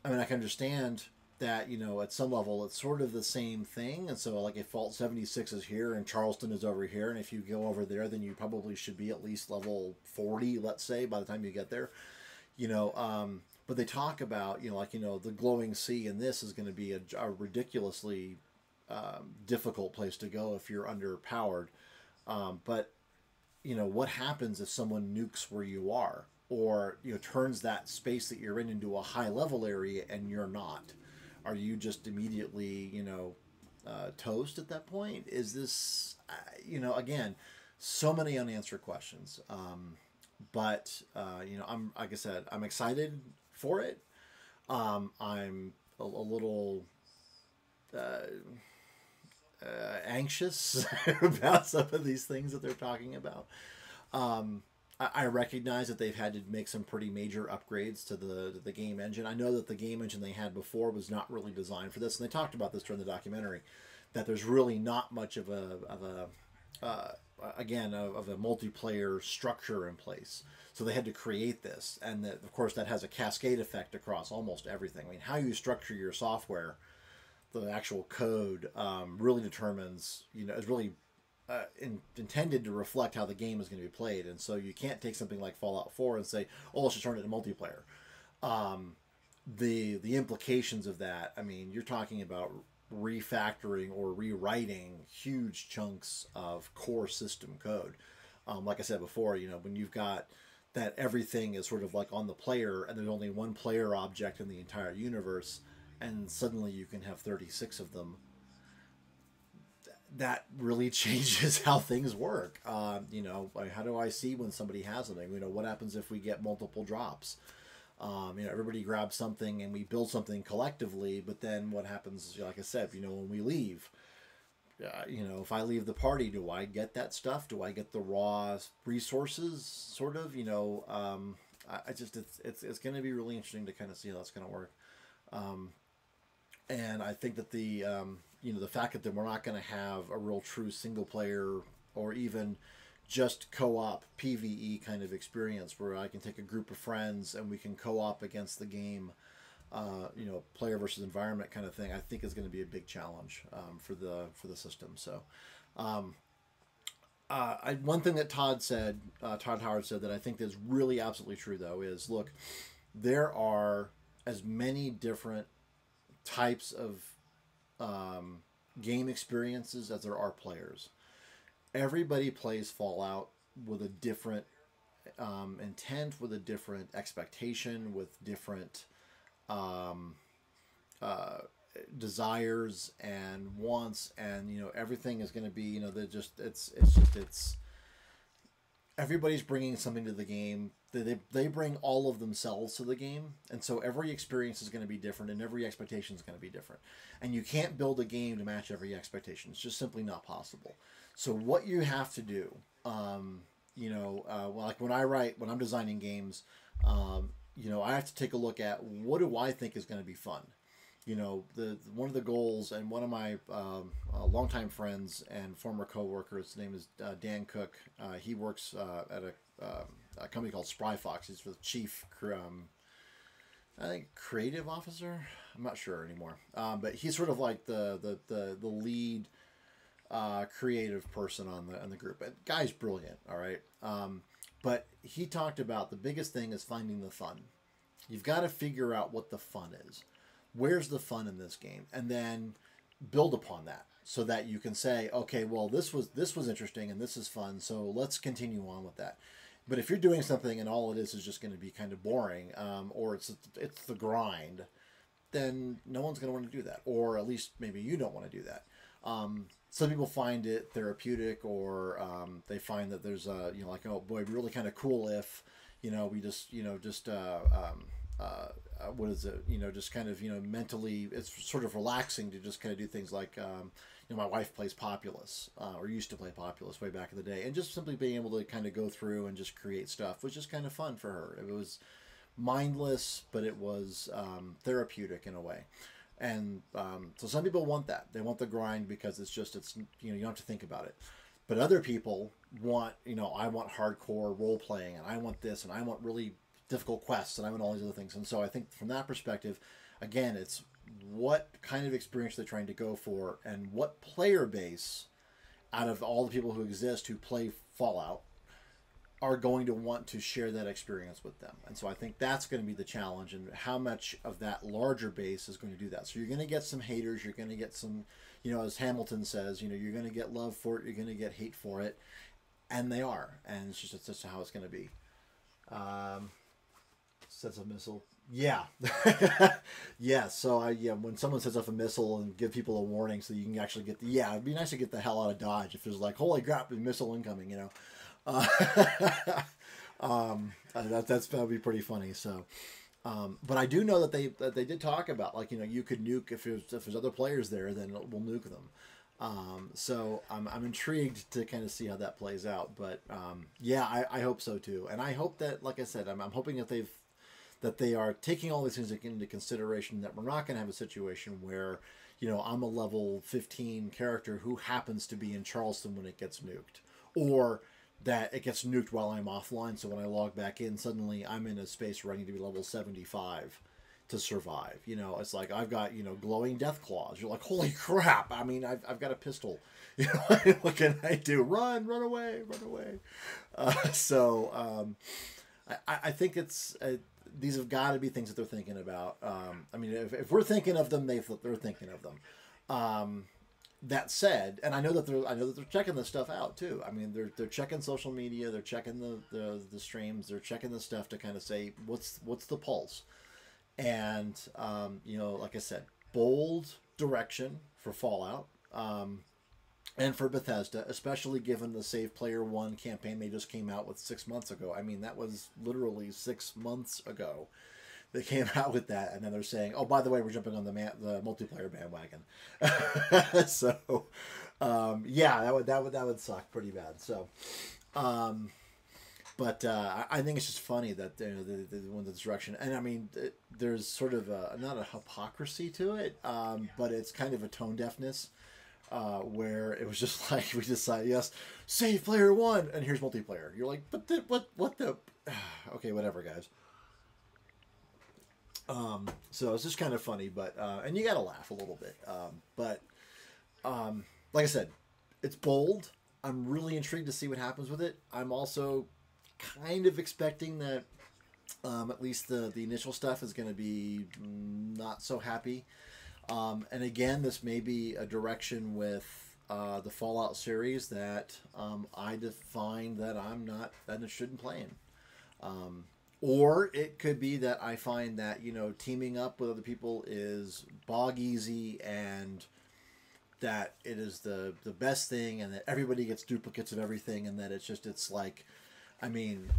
I can understand that, at some level, it's sort of the same thing. And so, like, if Vault 76 is here and Charleston is over here, and if you go over there, then you probably should be at least level 40, let's say, by the time you get there. But they talk about, the glowing sea in this is going to be a ridiculously difficult place to go if you're underpowered. But, what happens if someone nukes where you are, or, turns that space that you're in into a high level area and you're not? Are you just immediately, toast at that point? Is this, again, so many unanswered questions. But I'm, like I said, I'm excited for it. I'm a little anxious about some of these things that they're talking about. I recognize that they've had to make some pretty major upgrades to the game engine. I know that the game engine they had before was not really designed for this, and they talked about this during the documentary, that there's really not much of a multiplayer structure in place. So they had to create this, and that, of course, that has a cascade effect across almost everything. How you structure your software, the actual code, really determines, is really intended to reflect how the game is going to be played. And so you can't take something like Fallout 4 and say, oh, let's just turn it into multiplayer. The implications of that, you're talking about refactoring or rewriting huge chunks of core system code. Like I said before, when you've got that everything is sort of like on the player and there's only one player object in the entire universe, and suddenly you can have 36 of them, that really changes how things work. How do I see when somebody has something? What happens if we get multiple drops? Everybody grabs something and we build something collectively, but then what happens, like I said, when we leave, if I leave the party, do I get that stuff? Do I get the raw resources, sort of? It's going to be really interesting to kind of see how that's going to work. And I think that the fact that we're not going to have a real true single player or even just co-op PvE kind of experience where I can take a group of friends and we can co-op against the game, player versus environment kind of thing, I think is going to be a big challenge for the system. So one thing that Todd Howard said that I think is really absolutely true, though, is, look, there are as many different types of game experiences as there are players. Everybody plays Fallout with a different intent, with a different expectation, with different desires and wants, and everything is going to be they're just it's everybody's bringing something to the game. They bring all of themselves to the game, and so every experience is going to be different, and every expectation is going to be different. And you can't build a game to match every expectation. It's just simply not possible. So what you have to do, like when I'm designing games, I have to take a look at what do I think is going to be fun. The one of the goals, and one of my longtime friends and former coworkers, his name is Dan Cook. He works at a company called Spry Fox. He's the chief, I think, creative officer. I'm not sure anymore, but he's sort of like the lead creative person on the group. But guy's brilliant, all right. But he talked about the biggest thing is finding the fun. You've got to figure out what the fun is. Where's the fun in this game? And then build upon that so that you can say, okay, well, this was interesting and this is fun, so let's continue on with that. But if you're doing something and all it is just going to be kind of boring, or it's the grind, then no one's going to want to do that. Or at least maybe you don't want to do that. Some people find it therapeutic, or they find that there's like, oh boy, it'd be really kind of cool if we just what is it? Just kind of mentally, it's sort of relaxing to just kind of do things like my wife plays Populous, or used to play Populous way back in the day, and just simply being able to kind of go through and just create stuff was just kind of fun for her. It was mindless, but it was therapeutic in a way. And so some people want that. They want the grind because it's you don't have to think about it. But other people want, I want hardcore role playing, and I want this, and I want really difficult quests, and I want all these other things. And so I think from that perspective, again, it's what kind of experience they're trying to go for, and what player base out of all the people who exist who play Fallout are going to want to share that experience with them. And so I think that's going to be the challenge, and how much of that larger base is going to do that. So you're going to get some haters, you're going to get some, as Hamilton says, you're going to get love for it, you're going to get hate for it, and they are. And it's just how it's going to be. Sets a missile. Yeah. Yeah. So when someone sets off a missile and give people a warning so you can actually get it'd be nice to get the hell out of Dodge if there's like, holy crap, a missile incoming, that would be pretty funny. So, but I do know that they did talk about, like, you could nuke if there's other players there, then we'll nuke them. So I'm intrigued to kind of see how that plays out. But I hope so too. And I hope that, like I said, I'm hoping that they are taking all these things into consideration, that we're not going to have a situation where, I'm a level 15 character who happens to be in Charleston when it gets nuked, or that it gets nuked while I'm offline. So when I log back in, suddenly I'm in a space where I need to be level 75 to survive. It's like I've got, glowing death claws. You're like, holy crap. I mean, I've got a pistol. What can I do? Run away. I think it's these have got to be things that they're thinking about. I mean, if we're thinking of them, they're thinking of them. That said, and I know that they're checking this stuff out too. I mean, they're checking social media, they're checking the streams, they're checking the stuff to kind of say what's the pulse. And like I said, bold direction for Fallout, and for Bethesda, especially given the Save Player One campaign they just came out with 6 months ago. I mean, that was literally 6 months ago they came out with that, and then they're saying, "Oh, by the way, we're jumping on the multiplayer bandwagon." So, that would suck pretty bad. So, but I think it's just funny that they went this direction, and I mean, there's sort of not a hypocrisy to it, but it's kind of a tone deafness. Where it was just like, we decided, yes, save player one, and here's multiplayer. You're like, but what the okay, whatever, guys. So it's just kind of funny, but and you gotta laugh a little bit. But like I said, it's bold. I'm really intrigued to see what happens with it. I'm also kind of expecting that at least the initial stuff is going to be not so happy. And again, this may be a direction with the Fallout series that I define that I'm not that interested in playing. Or it could be that I find that, you know, teaming up with other people is bog easy, and that it is the best thing, and that everybody gets duplicates of everything, and that it's like, I mean,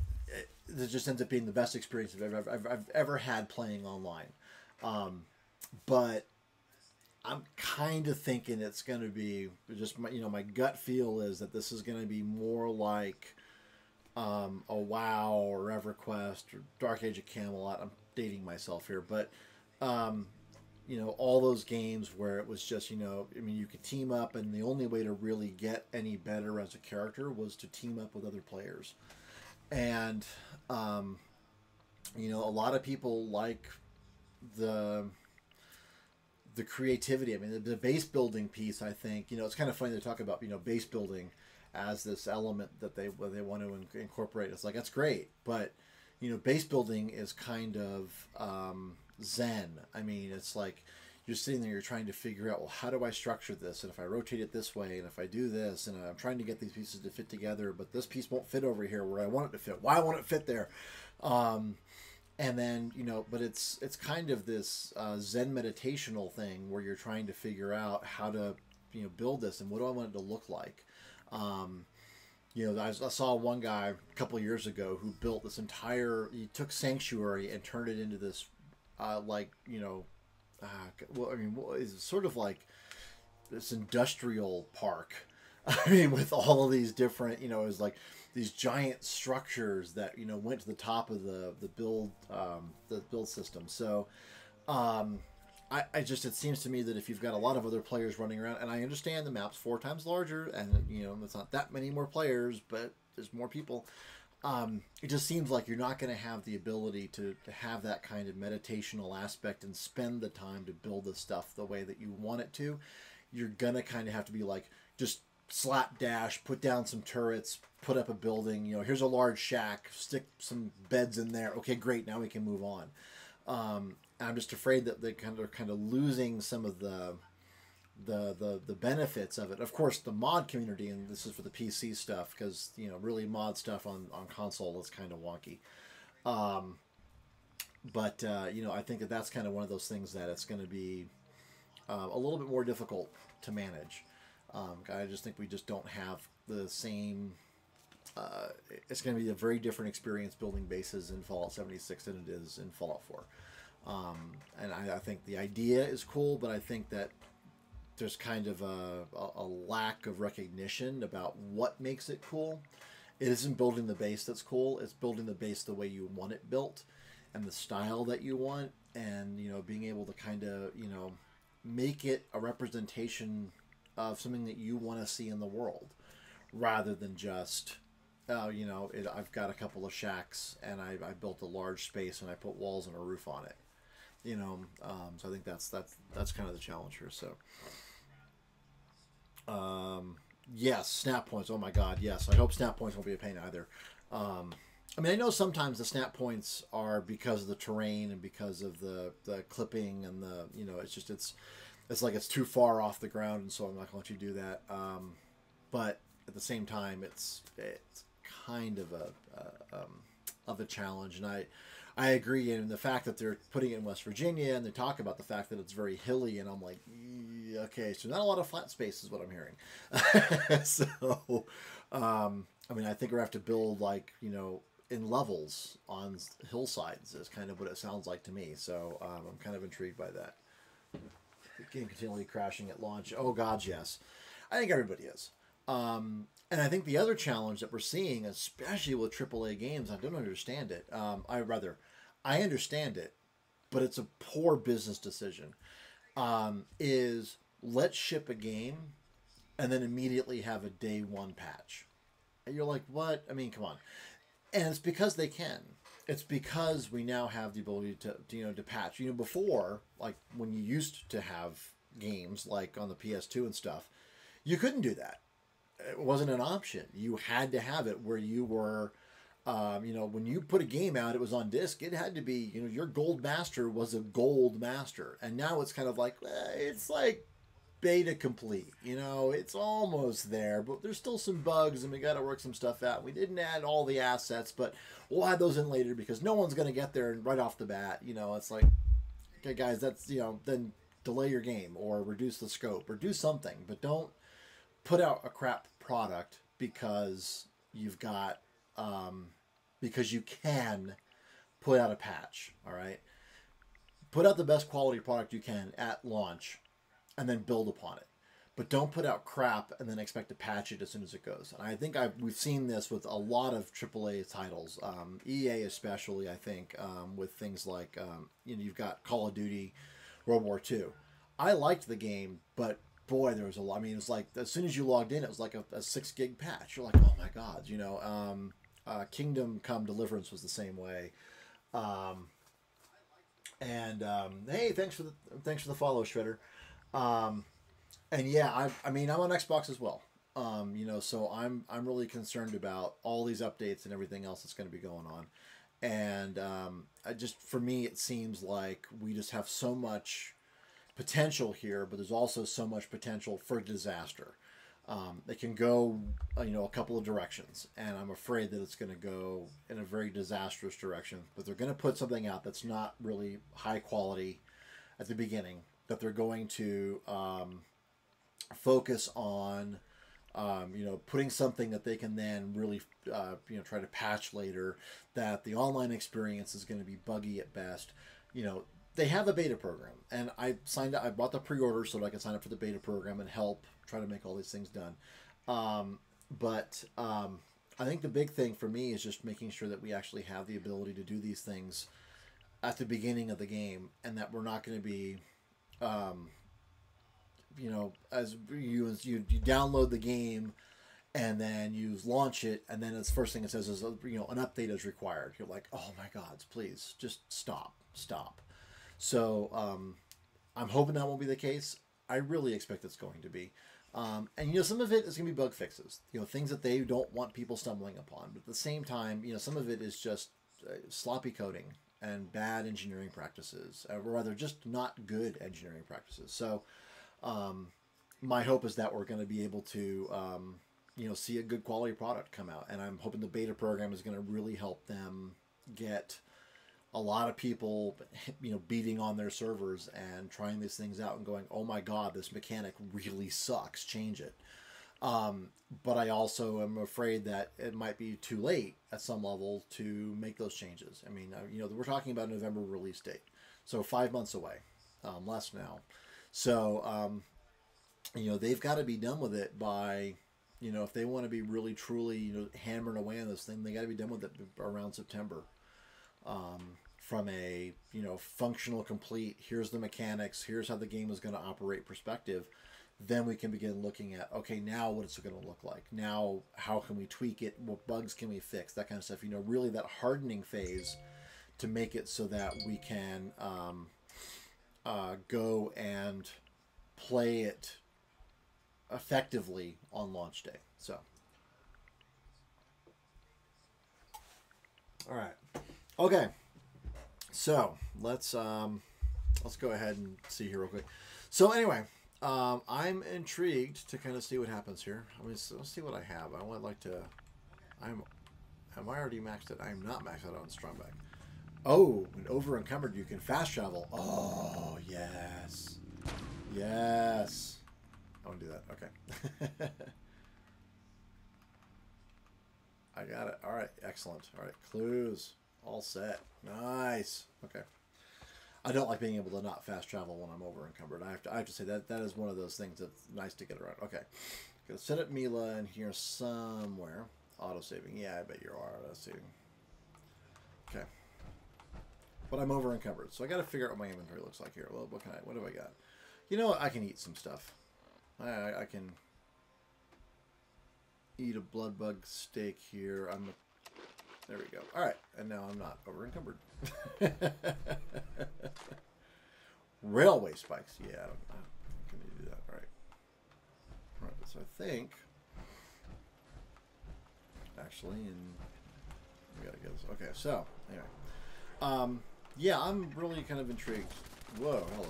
it just ends up being the best experience I've ever had playing online. But I'm kind of thinking it's going to be just my, you know, my gut feel is that this is going to be more like a WoW or EverQuest or Dark Age of Camelot. I'm dating myself here, but you know, all those games where it was just, you know, I mean, you could team up, and the only way to really get any better as a character was to team up with other players. And you know, a lot of people like the the creativity. I mean, the base building piece. I think, you know, it's kind of funny to talk about, you know, base building as this element that they want to incorporate. It's like, that's great, but you know, base building is kind of zen. I mean, it's like you're sitting there, you're trying to figure out, well, how do I structure this? And if I rotate it this way, and if I do this, and I'm trying to get these pieces to fit together, but this piece won't fit over here where I want it to fit. Why won't it fit there? And then, you know, but it's kind of this Zen meditational thing where you're trying to figure out how to, you know, build this, and what do I want it to look like. You know, I saw one guy a couple of years ago who built this entire. He took Sanctuary and turned it into this, like, you know, well, I mean, it's sort of like this industrial park. I mean, with all of these different, you know, it was like these giant structures that, you know, went to the top of the build system. So, I just, it seems to me that if you've got a lot of other players running around, and I understand the map's 4 times larger, and you know, it's not that many more players, but there's more people. It just seems like you're not going to have the ability to have that kind of meditational aspect and spend the time to build the stuff the way that you want it to. You're going to kind of have to be like, just slapdash, put down some turrets, put up a building, you know, here's a large shack, stick some beds in there. Okay, great. Now we can move on. I'm just afraid that they're kind of losing some of the benefits of it. Of course, the mod community, and this is for the PC stuff, because, you know, really mod stuff on console is kind of wonky. But you know, I think that that's kind of one of those things that it's going to be a little bit more difficult to manage. I just think we just don't have the same. It's going to be a very different experience building bases in Fallout 76 than it is in Fallout 4. And I think the idea is cool, but I think that there's kind of a lack of recognition about what makes it cool. It isn't building the base that's cool. It's building the base the way you want it built, and the style that you want, and, you know, being able to kind of, you know, make it a representation of something that you want to see in the world, rather than just, you know, I've got a couple of shacks and I built a large space and I put walls and a roof on it, you know. So I think that's kind of the challenge here. So, yes, snap points. Oh my God, yes. I hope snap points won't be a pain either. I mean, I know sometimes the snap points are because of the terrain and because of the clipping and the, you know, it's just, it's like it's too far off the ground, and so I'm not going to let you do that. But at the same time, it's kind of a challenge, and I agree. And the fact that they're putting it in West Virginia, and they talk about the fact that it's very hilly, and I'm like, yeah, okay, so not a lot of flat space is what I'm hearing. So, I mean, I think we have to build, like, you know, in levels on hillsides is kind of what it sounds like to me. So I'm kind of intrigued by that. The game continually crashing at launch. Oh God, yes. I think everybody is. And I think the other challenge that we're seeing, especially with AAA games, I don't understand it. I understand it, but it's a poor business decision. Is let's ship a game and then immediately have a day one patch. And you're like, what? I mean, come on. And it's because they can. It's because we now have the ability to you know, to patch. You know, before, like when you used to have games like on the PS2 and stuff, you couldn't do that. It wasn't an option. You had to have it where you were, you know, when you put a game out, it was on disc. It had to be, you know, your gold master was a gold master. And now it's kind of like, it's like beta complete. You know, it's almost there, but there's still some bugs, and we got to work some stuff out. We didn't add all the assets, but we'll add those in later because no one's going to get there right off the bat. You know, it's like, okay, guys, that's, you know, then delay your game or reduce the scope or do something, but don't put out a crap product because you've got, because you can put out a patch. All right. Put out the best quality product you can at launch and then build upon it. But don't put out crap and then expect to patch it as soon as it goes. And I think we've seen this with a lot of AAA titles, EA especially, I think, with things like, you know, you've got Call of Duty, World War II. I liked the game, but boy, there was a lot. I mean, it was like, as soon as you logged in, it was like a 6 gig patch. You're like, oh my God, you know, Kingdom Come Deliverance was the same way. Hey, thanks for the follow, Shredder. And yeah, I mean, I'm on Xbox as well. You know, so I'm really concerned about all these updates and everything else that's going to be going on. And for me, it seems like we just have so much potential here, but there's also so much potential for disaster. It can go, you know, a couple of directions, and I'm afraid that it's going to go in a very disastrous direction. But they're going to put something out that's not really high quality at the beginning, that they're going to focus on, you know, putting something that they can then really, you know, try to patch later, that the online experience is going to be buggy at best. You know, they have a beta program, and I bought the pre-order so that I can sign up for the beta program and help try to make all these things done. But I think the big thing for me is just making sure that we actually have the ability to do these things at the beginning of the game, and that we're not going to be, you know, as you download the game and then you launch it, and then it's first thing it says is, you know, an update is required. You're like, oh my God, please just stop. So I'm hoping that won't be the case. I really expect it's going to be. And, you know, some of it is going to be bug fixes, you know, things that they don't want people stumbling upon. But at the same time, you know, some of it is just sloppy coding and bad engineering practices, or rather just not good engineering practices. So my hope is that we're going to be able to, you know, see a good quality product come out. And I'm hoping the beta program is going to really help them get a lot of people, you know, beating on their servers and trying these things out and going, oh my God, this mechanic really sucks, change it. But I also am afraid that it might be too late at some level to make those changes. I mean, you know, we're talking about a November release date, so 5 months away, less now. So, you know, they've got to be done with it by, you know, if they want to be really truly, you know, hammering away on this thing, they got to be done with it around September. From a, you know, functional complete, here's the mechanics, here's how the game is going to operate perspective, then we can begin looking at, okay, now what is it going to look like? Now, how can we tweak it? What bugs can we fix? That kind of stuff. You know, really that hardening phase to make it so that we can go and play it effectively on launch day. So, all right. Okay. So let's go ahead and see here real quick. So anyway, I'm intrigued to kind of see what happens here. Let's see what I have. I would like to. Am I already maxed it? I am not maxed out on Strongback. Oh, when over encumbered, you can fast travel. Oh yes, yes. I want to do that. Okay. I got it. All right, excellent. All right, clues. All set. Nice. Okay. I don't like being able to not fast travel when I'm over encumbered. I have to say that is one of those things that's nice to get around. Okay. Gonna set up Mila in here somewhere. Auto saving. Yeah, I bet you are auto saving. Okay. But I'm over encumbered, so I got to figure out what my inventory looks like here. Well, what have I got? You know what? I can eat some stuff. I can eat a blood bug steak here. There we go. All right, and now I'm not over encumbered. Railway spikes. Yeah, can you do that? All right. All right. So I think actually, and we gotta get this. Okay. So anyway, yeah, I'm really kind of intrigued. Whoa, hello.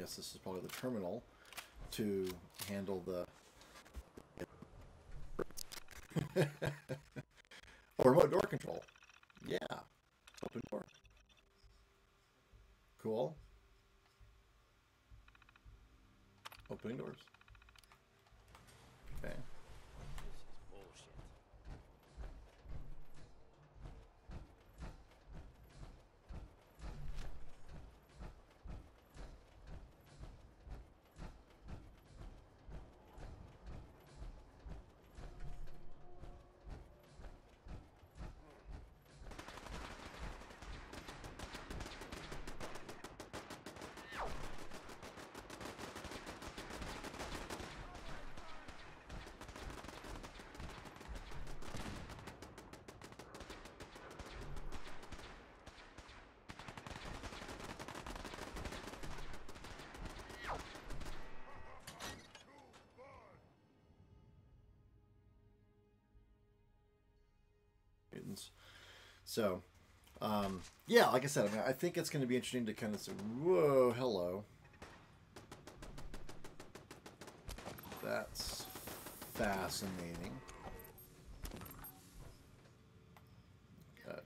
guess this is probably the terminal to handle the or remote door control. Yeah, open door. Cool. Opening doors. Okay. This is bullshit. Mutants. So, yeah, like I said, I mean, I think it's going to be interesting to kind of say, whoa, hello. That's fascinating.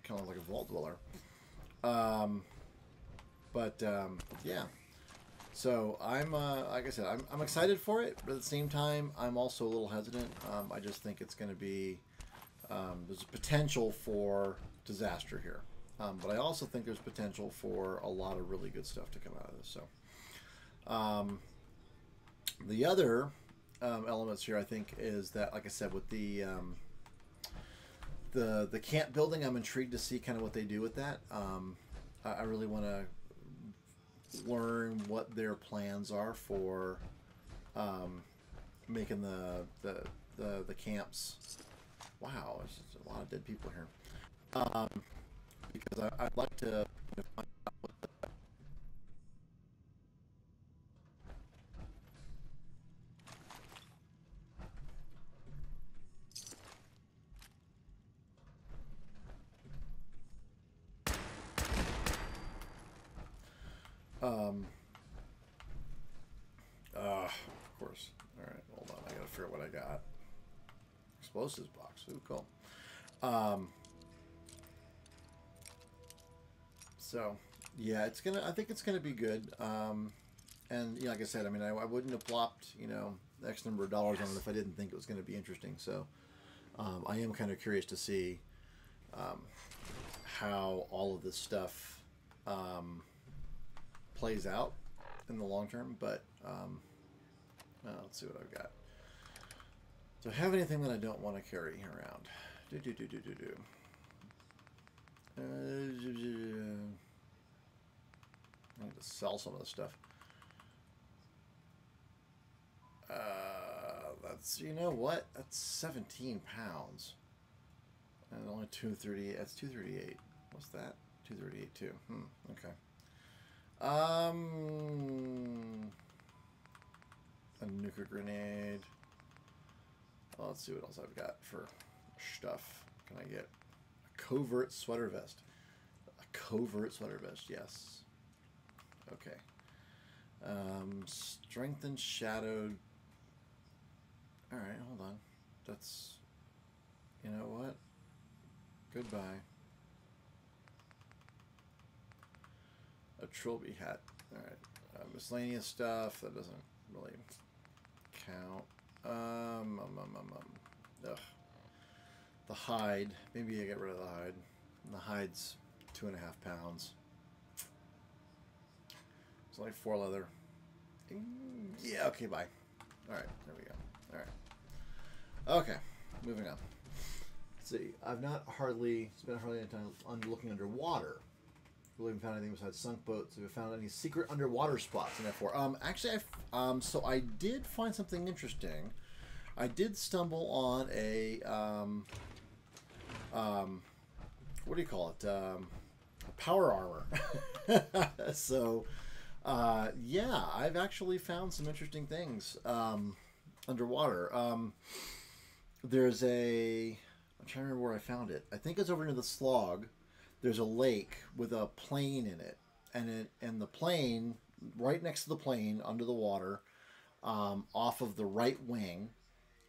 Kind of like a vault dweller. Yeah. So I'm, like I said, I'm excited for it, but at the same time, I'm also a little hesitant. I just think it's going to be, there's a potential for disaster here. But I also think there's potential for a lot of really good stuff to come out of this. So, the other elements here, I think, is that, like I said, with the camp building, I'm intrigued to see kind of what they do with that. I really want to learn what their plans are for making the camps. Wow, there's just a lot of dead people here. Because I'd like to find out what of course. All right, hold on. I gotta figure out what I got. Explosives box. Ooh, cool. So yeah, it's gonna. I think it's gonna be good. And like I said, I mean, I wouldn't have plopped X number of dollars on it if I didn't think it was going to be interesting. So I am kind of curious to see how all of this stuff plays out in the long term. But let's see what I've got. Do I have anything that I don't want to carry around? I need to sell some of this stuff. That's, you know what? That's 17 pounds. And only 238. That's 238. What's that? 238 too. Okay. A nuclear grenade. Well, let's see what else I've got for stuff. Can I get a covert sweater vest? A covert sweater vest, yes. Okay. Strengthened shadowed. All right, hold on. That's, you know what? Goodbye. A trilby hat. All right. Miscellaneous stuff. That doesn't really count. Ugh. The hide. Maybe I get rid of the hide. And the hide's 2.5 pounds. It's only 4 leather. Yeah, okay, bye. Alright, there we go. Alright. Okay, moving on. Let's see. I've not spent hardly any time looking underwater. We haven't found anything besides sunk boats. Have you found any secret underwater spots in F4? Actually, so I did find something interesting. I did stumble on a what do you call it? A power armor. So, yeah, I've actually found some interesting things underwater. There's I'm trying to remember where I found it. I think it's over near the Slog. There's a lake with a plane in it, and the plane right next to the plane, under the water, off of the right wing,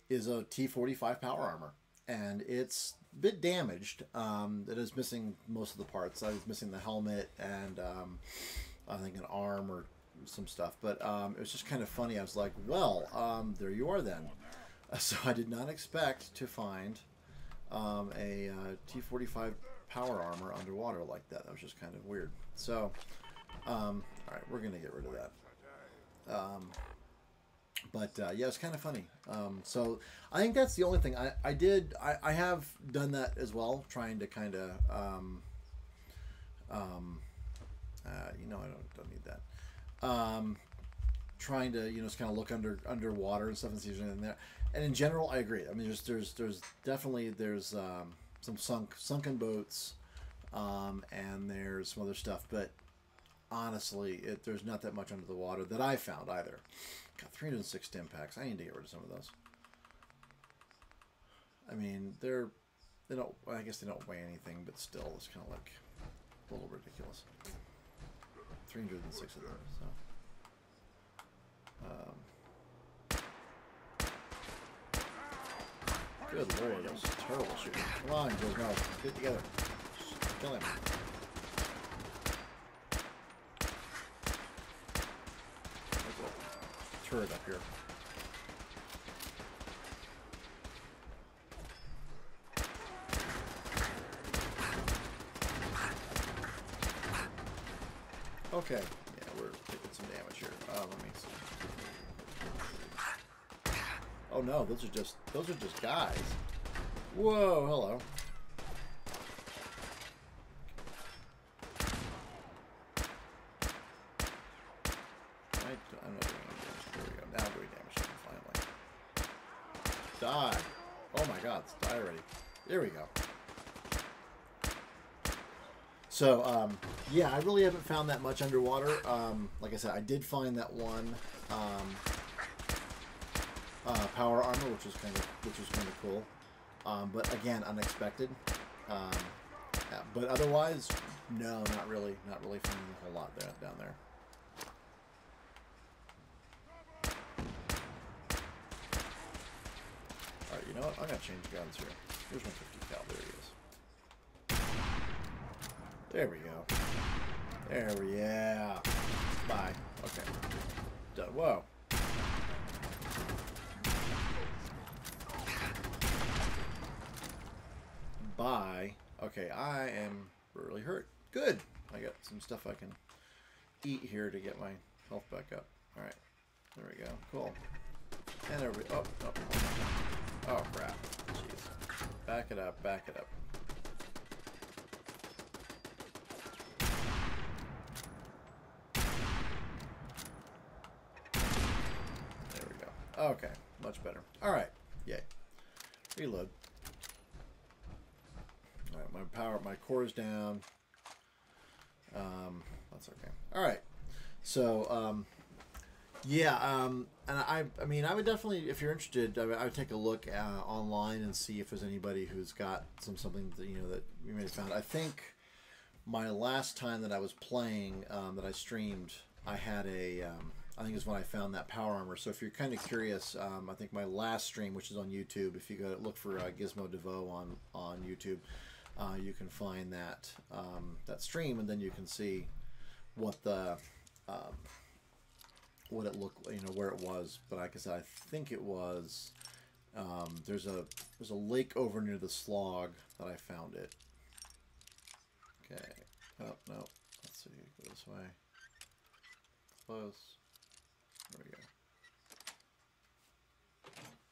is a T-45 power armor, and it's a bit damaged. It is missing most of the parts. I was missing the helmet and I think an arm or some stuff, but it was just kind of funny. I was like, well, there you are then. So I did not expect to find a T-45 power armor underwater like that. That was just kind of weird. So, all right, we're going to get rid of that. But yeah, it's kind of funny. So I think that's the only thing I have done that as well, trying to kind of, you know, I don't need that. Trying to, you know, just kind of look underwater and stuff and see if there's anything there. And in general, I agree. I mean, there's definitely some sunken boats, and there's some other stuff, but honestly, there's not that much under the water that I found either. Got 306 stim packs. I need to get rid of some of those. I mean, they don't. Well, I guess they don't weigh anything, but still, it's kind of like a little ridiculous. 306 of them. So. Good lord, that was terrible shooting. Come on, Gizmo, get together. Just kill him. Turret up here. Okay, yeah, we're taking some damage here. Let me see. Oh no, those are just guys. Whoa, hello. I'm not doing any damage. There we go. Now I'm doing damage. Finally. Die. Oh my god, die already. There we go. So, yeah, I really haven't found that much underwater. Like I said, I did find that one power armor, which was kind of cool. But again, unexpected. Yeah, but otherwise, no, not really finding a whole lot down there. Alright, you know what? I'm gonna change guns here. Here's my 50 cal. There he is. There we go. There we yeah. Bye. Okay. Done. Whoa. Bye. Okay, I am really hurt. Good. I got some stuff I can eat here to get my health back up. Alright. There we go. Cool. And there we go. Oh, crap. Jeez. Back it up. Back it up. There we go. Okay. Much better. Alright. Yay. Reload. Alright, my core is down. That's okay. Alright. So, yeah, and I mean, I would definitely, if you're interested, I would take a look online and see if there's anybody who's got something that, you know, that you may have found. I think my last time that I was playing, that I streamed, I had I think is when I found that power armor. So if you're kind of curious, I think my last stream, which is on YouTube, if you go look for Gizmo DeVoe on YouTube, you can find that that stream, and then you can see what the what it looked, you know, where it was. But like I said, I think it was there's a lake over near the slog that I found it. Okay. Oh no. Let's see. Go this way. Close. There we go.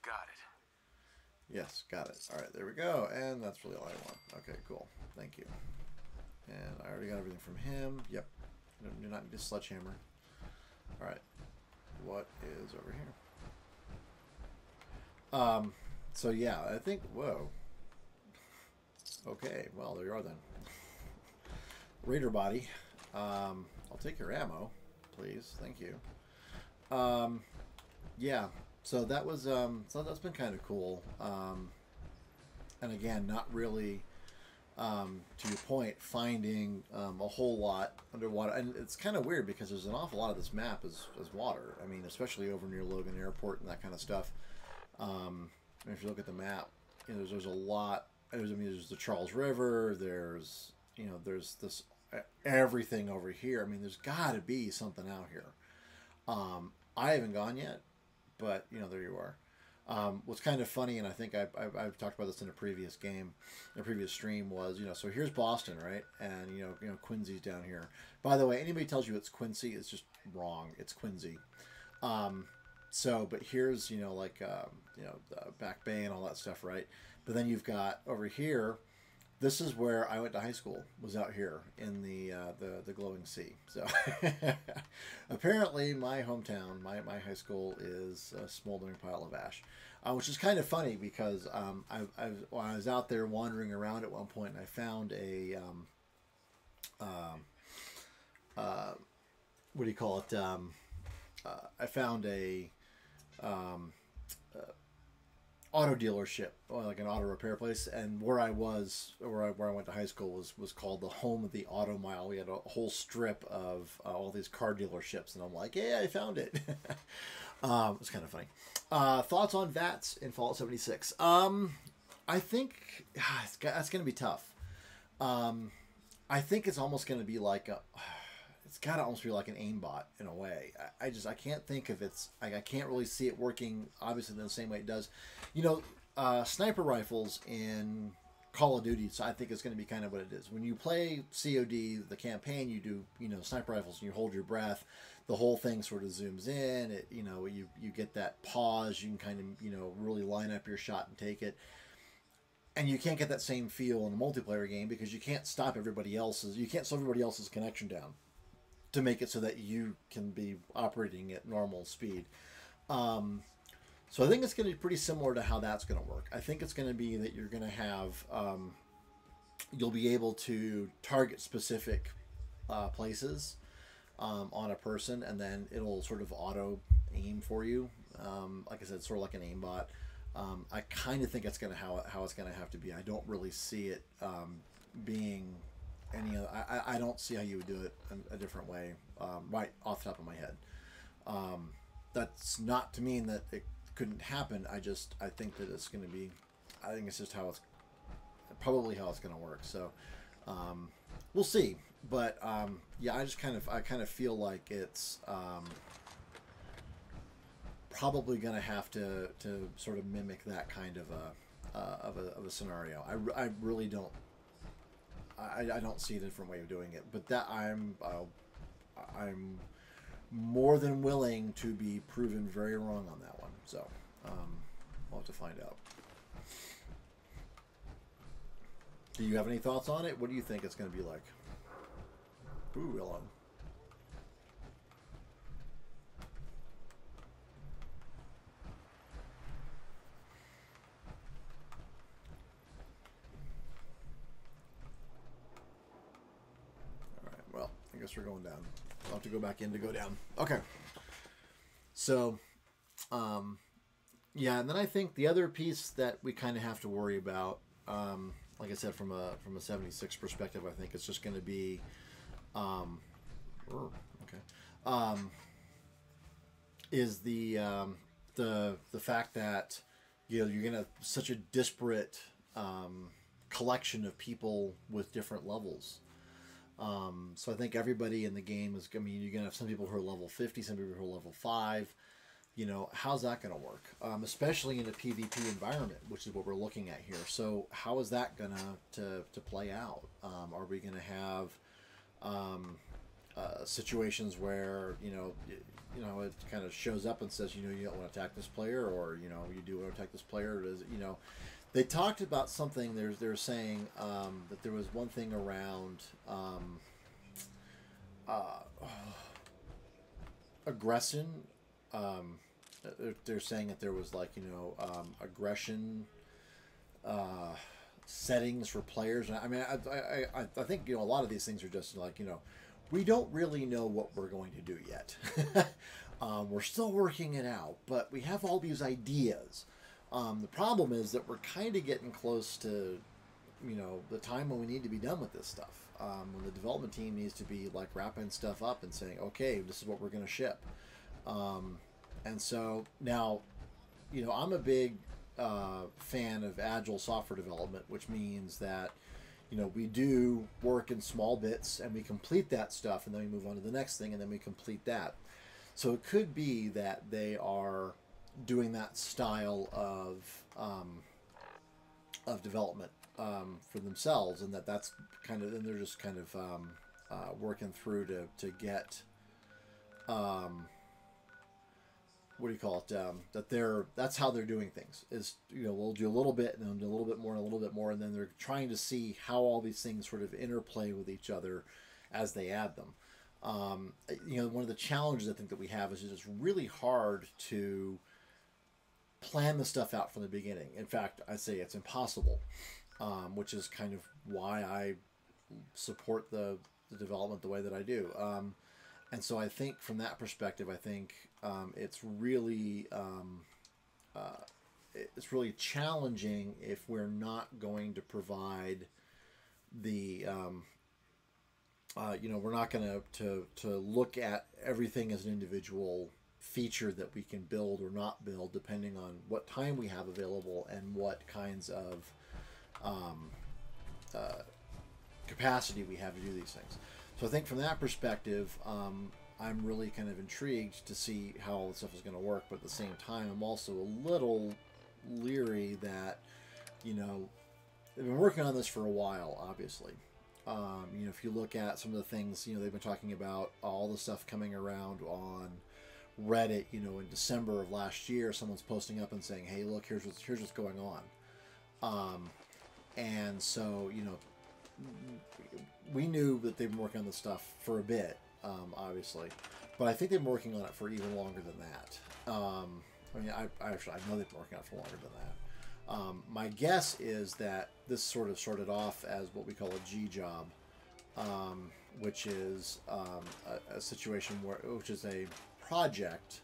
Got it. Yes, got it. All right, there we go. And that's really all I want. Okay, cool. Thank you. And I already got everything from him. Yep. Do not need a sledgehammer. All right. What is over here? So yeah, I think, whoa. Okay, well, there you are then. Raider body. I'll take your ammo, please. Thank you. Yeah, so that was, so that's been kind of cool. And again, not really, to your point, finding a whole lot underwater. And it's kind of weird because there's an awful lot of this map is water. I mean, especially over near Logan Airport and that kind of stuff. If you look at the map, you know, there's a lot. There's the Charles River. There's this everything over here. I mean, there's got to be something out here. I haven't gone yet, but you know, there you are. What's kind of funny, and I think I've talked about this in a previous game, in a previous stream, was, you know, so here's Boston, right? And you know Quincy's down here. By the way, anybody tells you it's Quincy, it's just wrong. It's Quincy. But here's, you know, like the Back Bay and all that stuff, right? But then you've got over here. This is where I went to high school, was out here in the glowing sea. So apparently my hometown, my high school is a smoldering pile of ash, which is kind of funny because I was out there wandering around at one point and I found a, what do you call it? I found a auto dealership, or like an auto repair place, and where I went to high school was called the home of the auto mile. We had a whole strip of all these car dealerships, and I'm like, yeah, I found it. It was kind of funny. Thoughts on VATS in Fallout 76? I think that's going to be tough. I think it's almost going to be like it's got to almost be like an aimbot in a way. I can't think of I can't really see it working obviously in the same way it does. You know, sniper rifles in Call of Duty, so I think it's going to be kind of what it is. When you play COD, the campaign, you do, you know, sniper rifles and you hold your breath. The whole thing sort of zooms in. It, you know, you get that pause. You can kind of, you know, really line up your shot and take it. And you can't get that same feel in a multiplayer game because you can't stop everybody else's. You can't slow everybody else's connection down to make it so that you can be operating at normal speed. So I think it's going to be pretty similar to how that's going to work. I think it's going to be that you're going to have, you'll be able to target specific places on a person, and then it'll sort of auto aim for you. Like I said, sort of like an aimbot. I kind of think it's going to how it's going to have to be. I don't really see it being any other. I don't see how you would do it a different way, right off the top of my head. That's not to mean that it couldn't happen. I think that it's going to be. I think it's just probably how it's going to work. So we'll see. But yeah, I kind of feel like it's probably going to have to sort of mimic that kind of a scenario. I really don't. I don't see a different way of doing it. But that I'm more than willing to be proven very wrong on that one. So we'll have to find out. Do you have any thoughts on it? What do you think it's going to be like? Ooh, hello. All right, well, I guess we're going down. I'll have to go back in to go down. Okay. So, yeah, and then I think the other piece that we kind of have to worry about, like I said, from a 76 perspective, I think it's just going to be, is the fact that, you know, you're going to have such a disparate collection of people with different levels. So I think everybody in the game is, I mean, you're going to have some people who are level 50, some people who are level 5. You know, how's that going to work? Especially in a PvP environment, which is what we're looking at here. So how is that going to play out? Are we going to have situations where, you know, it kind of shows up and says, you know, you don't want to attack this player, or, you know, you do want to attack this player? Does, you know, they talked about something. They're saying that there was one thing around aggression. They're saying that there was, like, you know, aggression settings for players. I mean, I think, you know, a lot of these things are just like, you know, we don't really know what we're going to do yet. We're still working it out, but we have all these ideas. The problem is that we're kind of getting close to you know, the time when we need to be done with this stuff. When the development team needs to be like wrapping stuff up and saying, okay, this is what we're going to ship. And so now, you know, I'm a big fan of agile software development, which means that, you know, we do work in small bits and we complete that stuff and then we move on to the next thing and then we complete that. So it could be that they are doing that style of development for themselves, and that's kind of, and they're just kind of working through to get what do you call it? That's how they're doing things. Is, you know, we'll do a little bit and then do a little bit more and a little bit more, and then they're trying to see how all these things sort of interplay with each other as they add them. You know, one of the challenges I think that we have is it's really hard to plan the stuff out from the beginning. In fact, I say it's impossible, which is kind of why I support the development the way that I do. And so I think from that perspective, I think it's really challenging if we're not going to provide the you know, we're not going to look at everything as an individual feature that we can build or not build depending on what time we have available and what kinds of capacity we have to do these things. So I think from that perspective, I'm really kind of intrigued to see how all this stuff is going to work, but at the same time, I'm also a little leery that, you know, they've been working on this for a while, obviously. You know, if you look at some of the things, you know, they've been talking about all the stuff coming around on Reddit, you know, in December of last year, someone's posting up and saying, hey, look, here's what's going on. And so, you know, we knew that they've been working on this stuff for a bit, obviously, but I think they've been working on it for even longer than that. I mean, I know they've been working on it for longer than that. My guess is that this sort of started off as what we call a G job, which is a situation which is a project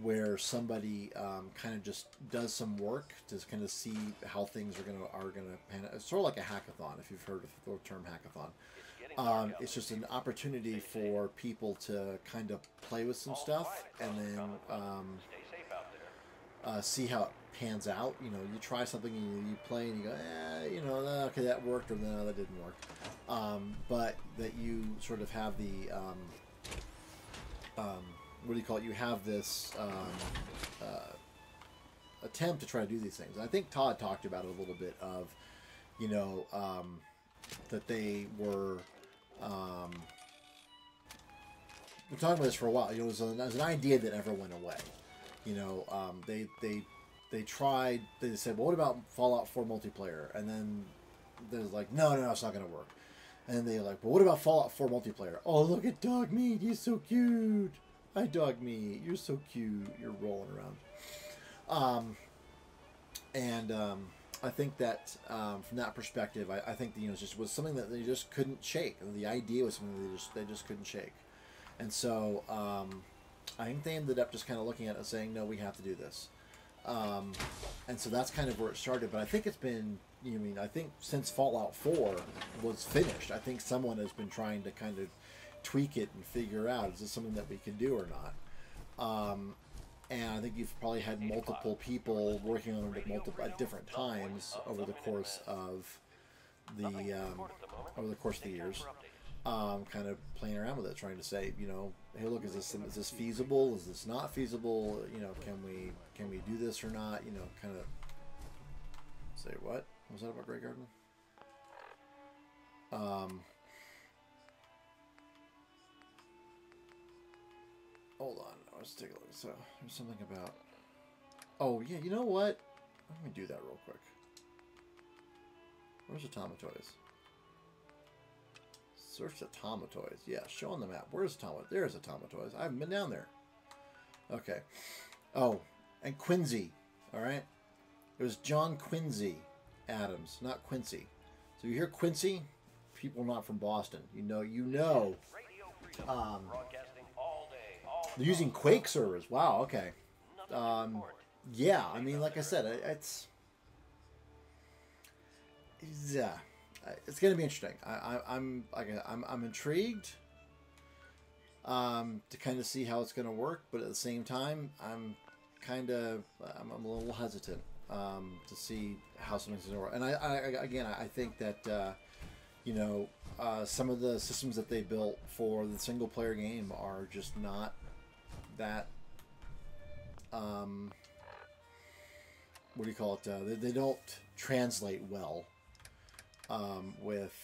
where somebody kind of just does some work to kind of see how things are gonna pan out. It's sort of like a hackathon, if you've heard of the term hackathon. It's just an opportunity for people to kind of play with some stuff and then see how it pans out. You know, you try something and you play and you go, you know, okay, that worked, or no, that didn't work. But that you sort of have the what do you call it? You have this attempt to try to do these things. And I think Todd talked about it a little bit of, you know, that they were we're talking about this for a while. You know, it was an idea that never went away. You know, they tried. They said, well, what about Fallout 4 multiplayer? And then there's like, no, it's not going to work. And then they're like, well, what about Fallout 4 multiplayer? Oh, look at Dog Meat. He's so cute. Hi, Dog Meat. You're so cute. You're rolling around. I think that from that perspective, I think that, you know, it just was something that they just couldn't shake. The idea was something they just couldn't shake. And so I think they ended up just kind of looking at it and saying, no, we have to do this. And so that's kind of where it started. But I think it's been, you know, I mean, I think since Fallout 4 was finished, I think someone has been trying to kind of tweak it and figure out, is this something that we can do or not? And I think you've probably had multiple people working on it at different times over the course of the years, kind of playing around with it, trying to say, you know, hey, look, is this feasible? Is this not feasible? You know, can we do this or not? You know, kind of say what was that about Grey Garden? Hold on, let's take a look. So there's something about. Oh yeah, you know what? Let me do that real quick. Where's the Tomatoys? Search the Tomatoys. Yeah, show on the map. Where's Tomatoys? There's the Tomatoys. I haven't been down there. Okay. Oh, and Quincy. All right. It was John Quincy Adams, not Quincy. So you hear Quincy? People not from Boston. You know. They're using Quake servers. Wow. Okay. Yeah. I mean, like I said, it's yeah. it's going to be interesting. I'm intrigued to kind of see how it's going to work, but at the same time, I'm a little hesitant to see how something's going to work. And I think that some of the systems that they built for the single player game are just not that. What do you call it? They don't translate well with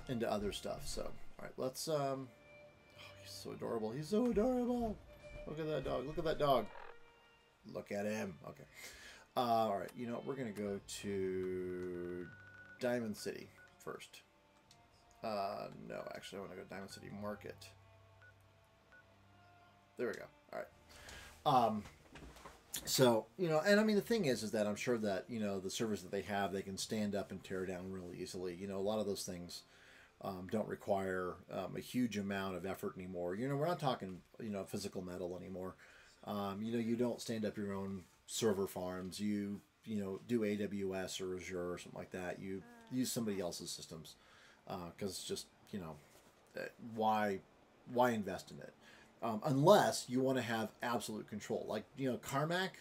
into other stuff. So, all right, let's. Oh, he's so adorable. He's so adorable. Look at that dog. Look at that dog. Look at him. Okay. All right. You know what? We're gonna go to Diamond City first. No, actually, I want to go to Diamond City Market. There we go. All right. So, and I mean, the thing is that I'm sure that, the servers that they have, they can stand up and tear down really easily. A lot of those things don't require a huge amount of effort anymore. We're not talking, physical metal anymore. You don't stand up your own server farms. You do AWS or Azure or something like that. You use somebody else's systems because it's just, why invest in it? Unless you want to have absolute control. Like, Carmack,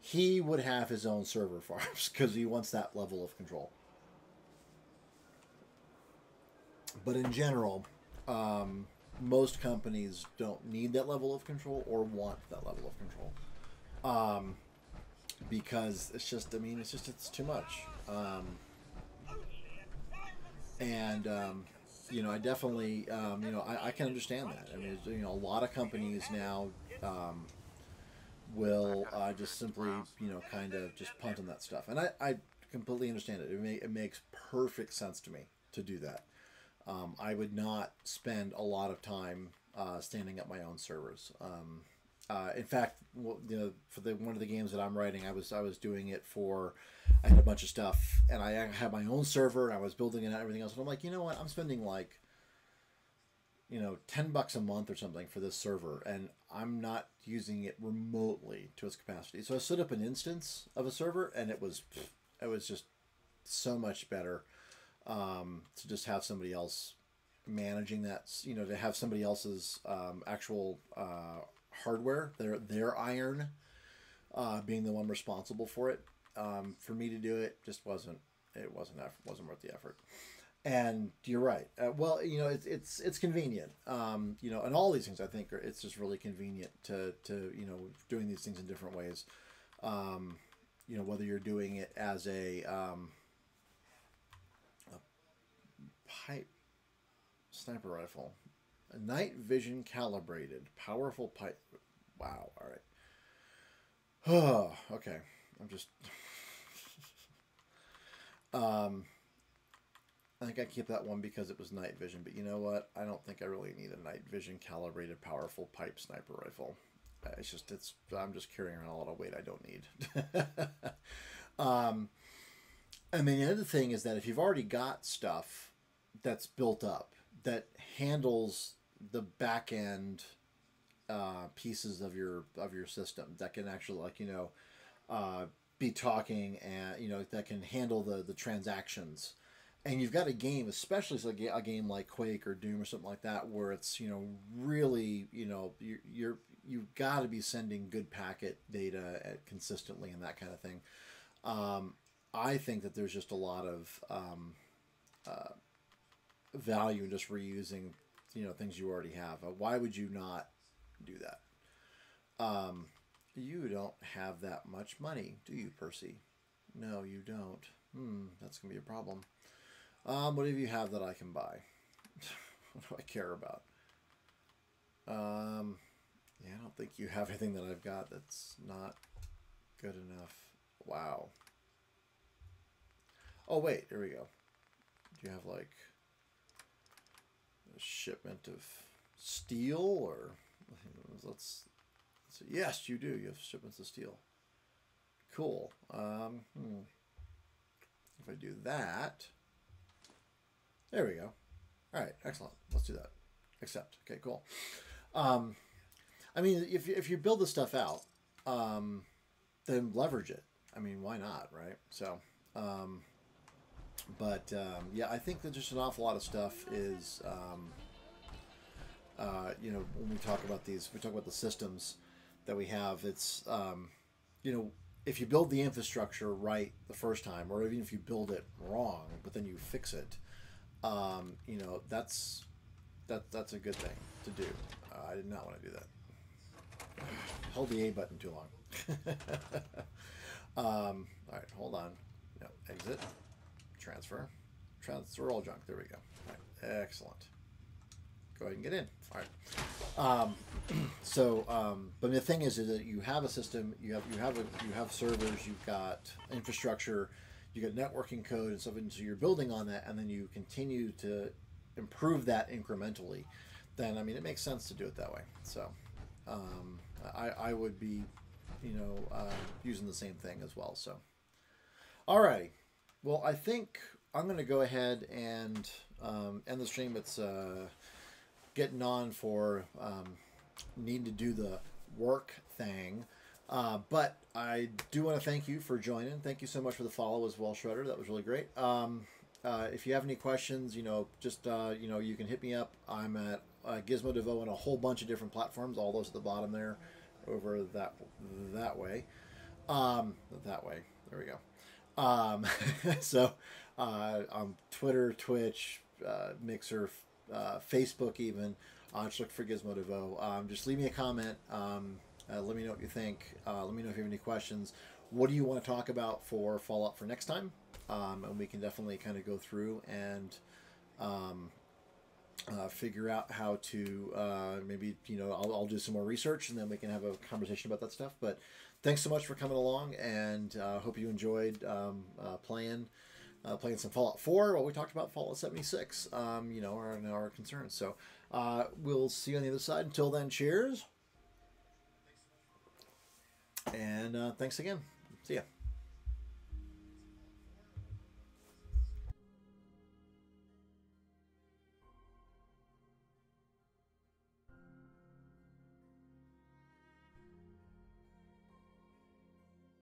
he would have his own server farms because he wants that level of control. But in general, most companies don't need that level of control or want that level of control. Because it's just, it's too much. I definitely, I can understand that. I mean, a lot of companies now will just simply, kind of just punt on that stuff. And I completely understand it. It makes perfect sense to me to do that. I would not spend a lot of time standing up my own servers. In fact, for one of the games that I'm writing, I was doing it for. I had a bunch of stuff, and I had my own server, and I was building it and everything else. And I'm like, you know what? I'm spending like, $10 a month or something for this server, and I'm not using it remotely to its capacity. So I set up an instance of a server, and it was just so much better to just have somebody else managing that. To have somebody else's actual hardware, their iron, being the one responsible for it. For me to do it just wasn't worth the effort. And you're right. Well, it's convenient. And all these things, I think, it's just really convenient to doing these things in different ways. Whether you're doing it as a pipe sniper rifle, a night vision calibrated, powerful pipe. Wow. All right. Oh, okay. I'm just. I think I keep that one because it was night vision, but you know what? I don't think I really need a night vision calibrated powerful pipe sniper rifle. I'm just carrying around a lot of weight I don't need. I mean, the other thing is that if you've already got stuff that's built up that handles the back end pieces of your system that can actually be talking and that can handle the transactions, and you've got a game, especially a game like Quake or Doom or something like that, where it's really you've got to be sending good packet data consistently and that kind of thing. I think that there's just a lot of value in just reusing things you already have. Why would you not do that? You don't have that much money, do you, Percy? No, you don't. That's gonna be a problem. What do you have that I can buy? What do I care about? Yeah, I don't think you have anything that I've got that's not good enough. Wow. Oh wait, here we go. Do you have like a shipment of steel, or let's see. Yes, you do. You have shipments of steel. Cool. If I do that, there we go. All right, excellent. Let's do that. Accept. Okay, cool. I mean, if you build the stuff out, then leverage it. I mean, why not, right? So, But yeah, I think that just an awful lot of stuff is, you know, when we talk about these, we talk about the systems that we have. It's, you know, if you build the infrastructure right the first time, or even if you build it wrong, but then you fix it, you know, that's a good thing to do. I did not want to do that. Hold the A button too long. All right, hold on. No, exit. Transfer. Transfer all junk. There we go. All right, excellent. Go ahead and get in. All right. But the thing is that you have a system. You have servers. You've got infrastructure. You got networking code and stuff, and so you're building on that, and then you continue to improve that incrementally. Then I mean, it makes sense to do it that way. So I would be, you know, using the same thing as well. So, all right. Well, I think I'm going to go ahead and end the stream. It's getting on for needing to do the work thing. But I do want to thank you for joining. Thank you so much for the follow as well, Shredder. That was really great. If you have any questions, you know, just, you know, you can hit me up. I'm at Gizmo Devo on a whole bunch of different platforms. All those at the bottom there over that way. That way. There we go. So on Twitter, Twitch, Mixer, Facebook even, just look for Gizmo Devo. Just leave me a comment. Let me know what you think. Let me know if you have any questions. What do you want to talk about for Fallout for next time? And we can definitely kind of go through and figure out how to maybe, you know, I'll do some more research and then we can have a conversation about that stuff. But thanks so much for coming along, and hope you enjoyed playing some Fallout 4 while we talked about Fallout 76, you know, our concerns. So we'll see you on the other side. Until then, cheers. And thanks again. See ya.